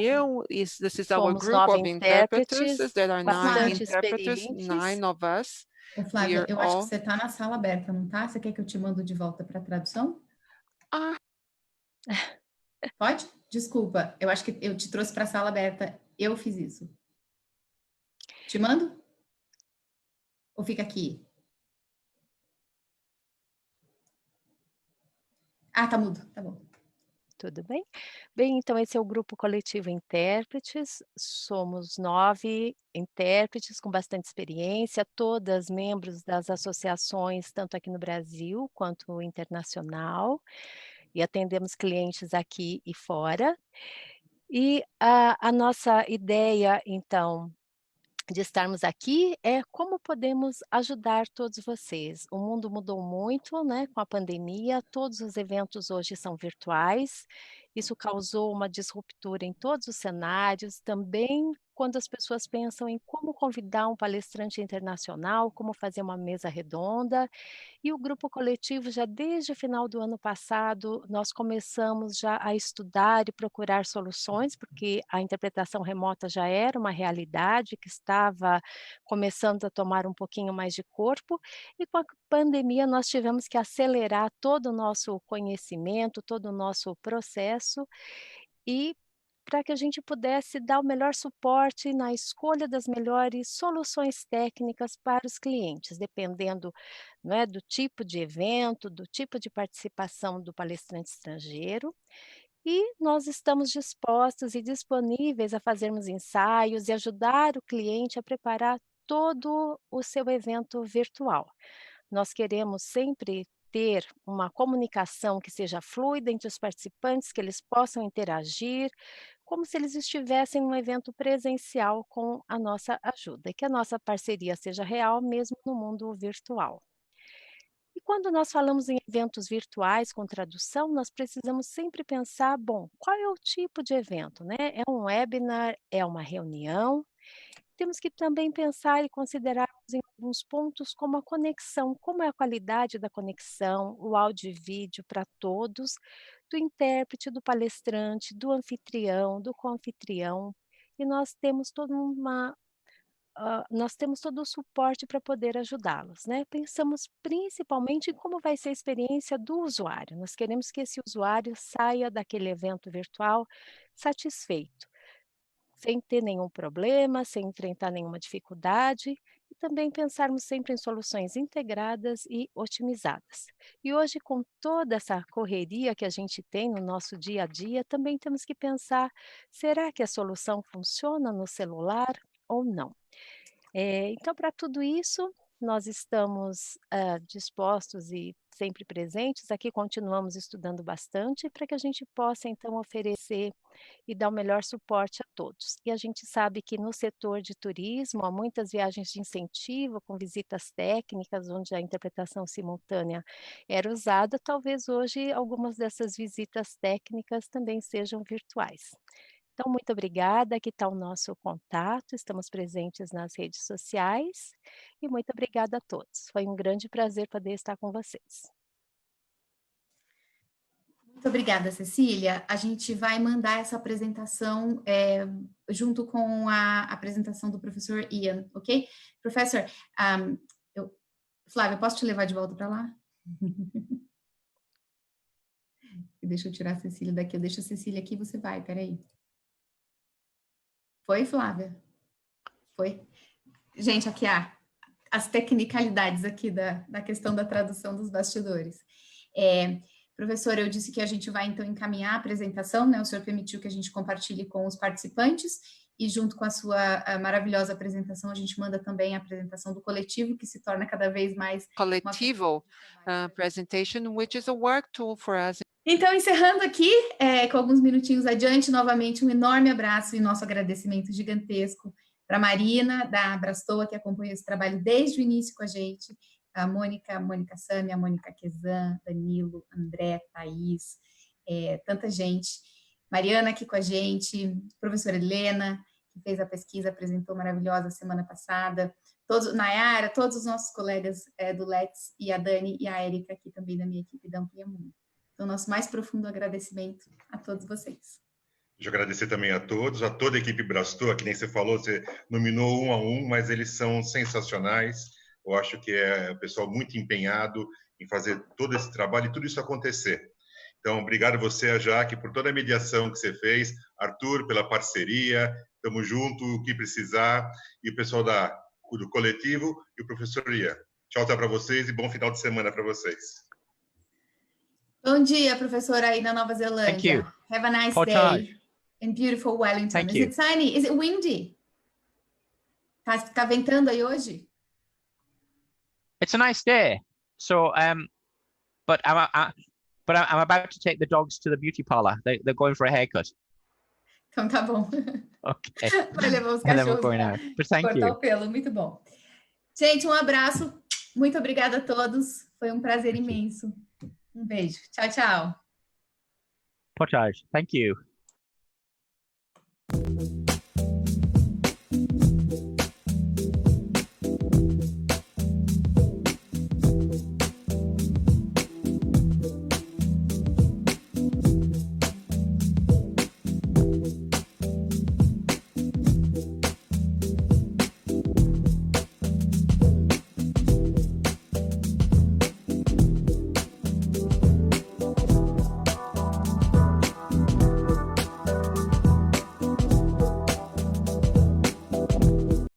Speaker 4: This is our
Speaker 5: Somos
Speaker 4: group
Speaker 5: 9
Speaker 4: of interpreters.
Speaker 5: intérpretes,
Speaker 4: There are 9
Speaker 5: bastante
Speaker 4: interpreters,
Speaker 5: experientes.
Speaker 4: 9 of us.
Speaker 2: Ô, Flávia,
Speaker 4: We are
Speaker 2: eu acho que
Speaker 4: all-
Speaker 2: você tá na sala aberta, não tá? Você quer que eu te mando de volta para tradução?
Speaker 4: Ah,
Speaker 2: Pode? Desculpa, eu acho que eu te trouxe para a sala aberta. Eu fiz isso. Te mando? Ou fica aqui? Ah, tá mudo. Tá bom.
Speaker 5: Tudo bem? Bem, então esse é o grupo coletivo Intérpretes, somos 9 intérpretes com bastante experiência, todas membros das associações, tanto aqui no Brasil quanto internacional, e atendemos clientes aqui e fora. E a nossa ideia, então, de estarmos aqui é como podemos ajudar todos vocês. O mundo mudou muito, né, com a pandemia, todos os eventos hoje são virtuais, isso causou uma disruptura em todos os cenários, também quando as pessoas pensam em como convidar um palestrante internacional, como fazer uma mesa redonda, e o grupo coletivo já desde o final do ano passado, nós começamos já a estudar e procurar soluções, porque a interpretação remota já era uma realidade que estava começando a tomar um pouquinho mais de corpo, e com a pandemia nós tivemos que acelerar todo o nosso conhecimento, todo o nosso processo, e para que a gente pudesse dar o melhor suporte na escolha das melhores soluções técnicas para os clientes, dependendo, né, do tipo de evento, do tipo de participação do palestrante estrangeiro. E nós estamos dispostos e disponíveis a fazermos ensaios e ajudar o cliente a preparar todo o seu evento virtual. Nós queremos sempre ter uma comunicação que seja fluida entre os participantes, que eles possam interagir, como se eles estivessem num evento presencial com a nossa ajuda, e que a nossa parceria seja real mesmo no mundo virtual. E quando nós falamos em eventos virtuais com tradução, nós precisamos sempre pensar, bom, qual é o tipo de evento, né? É um webinar, é uma reunião? Temos que também pensar e considerar em alguns pontos como a conexão, como é a qualidade da conexão, o áudio e vídeo para todos, do intérprete, do palestrante, do anfitrião, do co-anfitrião, e nós temos nós temos todo o suporte para poder ajudá-los, né? Pensamos principalmente em como vai ser a experiência do usuário. Nós queremos que esse usuário saia daquele evento virtual satisfeito, sem ter nenhum problema, sem enfrentar nenhuma dificuldade, e também pensarmos sempre em soluções integradas e otimizadas. E hoje, com toda essa correria que a gente tem no nosso dia a dia, também temos que pensar, será que a solução funciona no celular ou não? Então, para tudo isso, nós estamos dispostos e sempre presentes. Aqui continuamos estudando bastante para que a gente possa, então, oferecer e dar o melhor suporte a todos. E a gente sabe que no setor de turismo há muitas viagens de incentivo com visitas técnicas, onde a interpretação simultânea era usada. Talvez hoje algumas dessas visitas técnicas também sejam virtuais. Então, muito obrigada, aqui está o nosso contato, estamos presentes nas redes sociais, e muito obrigada a todos. Foi um grande prazer poder estar com vocês.
Speaker 2: Muito obrigada, Cecília. A gente vai mandar essa apresentação junto com a apresentação do professor Ian, ok? Professor, Flávia, posso te levar de volta para lá? Deixa eu tirar a Cecília daqui. Eu deixo a Cecília aqui, você vai, peraí. Foi, Flávia? Foi? Gente, aqui as tecnicalidades aqui da questão da tradução dos bastidores. Professor, eu disse que a gente vai, então, encaminhar a apresentação, né? O senhor permitiu que a gente compartilhe com os participantes e, junto com a sua maravilhosa apresentação, a gente manda também a apresentação do coletivo, que se torna cada vez mais...
Speaker 4: Coletivo presentation, which is a work tool for us.
Speaker 2: Então, encerrando aqui, com alguns minutinhos adiante, novamente, um enorme abraço e nosso agradecimento gigantesco para a Marina, da Abrastoa, que acompanhou esse trabalho desde o início com a gente, a Mônica Sami, a Mônica Quezan, Danilo, André, Thaís, tanta gente. Mariana aqui com a gente, professora Helena, que fez a pesquisa, apresentou maravilhosa semana passada, Nayara, todos os nossos colegas do Let's, e a Dani e a Érica, aqui também da minha equipe da Amplia Mundo. Então, nosso mais profundo agradecimento a todos vocês.
Speaker 1: Deixa eu agradecer também a todos, a toda a equipe Abrastoa, que nem você falou, você nominou um a um, mas eles são sensacionais. Eu acho que é um pessoal muito empenhado em fazer todo esse trabalho e tudo isso acontecer. Então, obrigado você, a Jaque, por toda a mediação que você fez, Arthur, pela parceria, estamos juntos, o que precisar, e o pessoal do coletivo e o professor Ian. Tchau para vocês e bom final de semana para vocês.
Speaker 2: Bom dia, professora, aí na Nova Zelândia.
Speaker 3: Thank you.
Speaker 2: Have a nice
Speaker 3: Portage.
Speaker 2: day in beautiful Wellington.
Speaker 3: Thank
Speaker 2: Is
Speaker 3: you.
Speaker 2: it sunny? Is it windy? Tá ventando aí hoje?
Speaker 3: It's a nice day. So, but I'm about to take the dogs to the beauty parlor. They're going for a haircut.
Speaker 2: Então tá bom.
Speaker 3: Okay.
Speaker 2: Vai levar os
Speaker 3: And then we're
Speaker 2: cachorros
Speaker 3: going out. But thank
Speaker 2: cortar
Speaker 3: you.
Speaker 2: o pelo, muito bom. Gente, um abraço. Muito obrigada a todos. Foi um prazer imenso. Um beijo. Tchau, tchau.
Speaker 3: Portage. Thank you.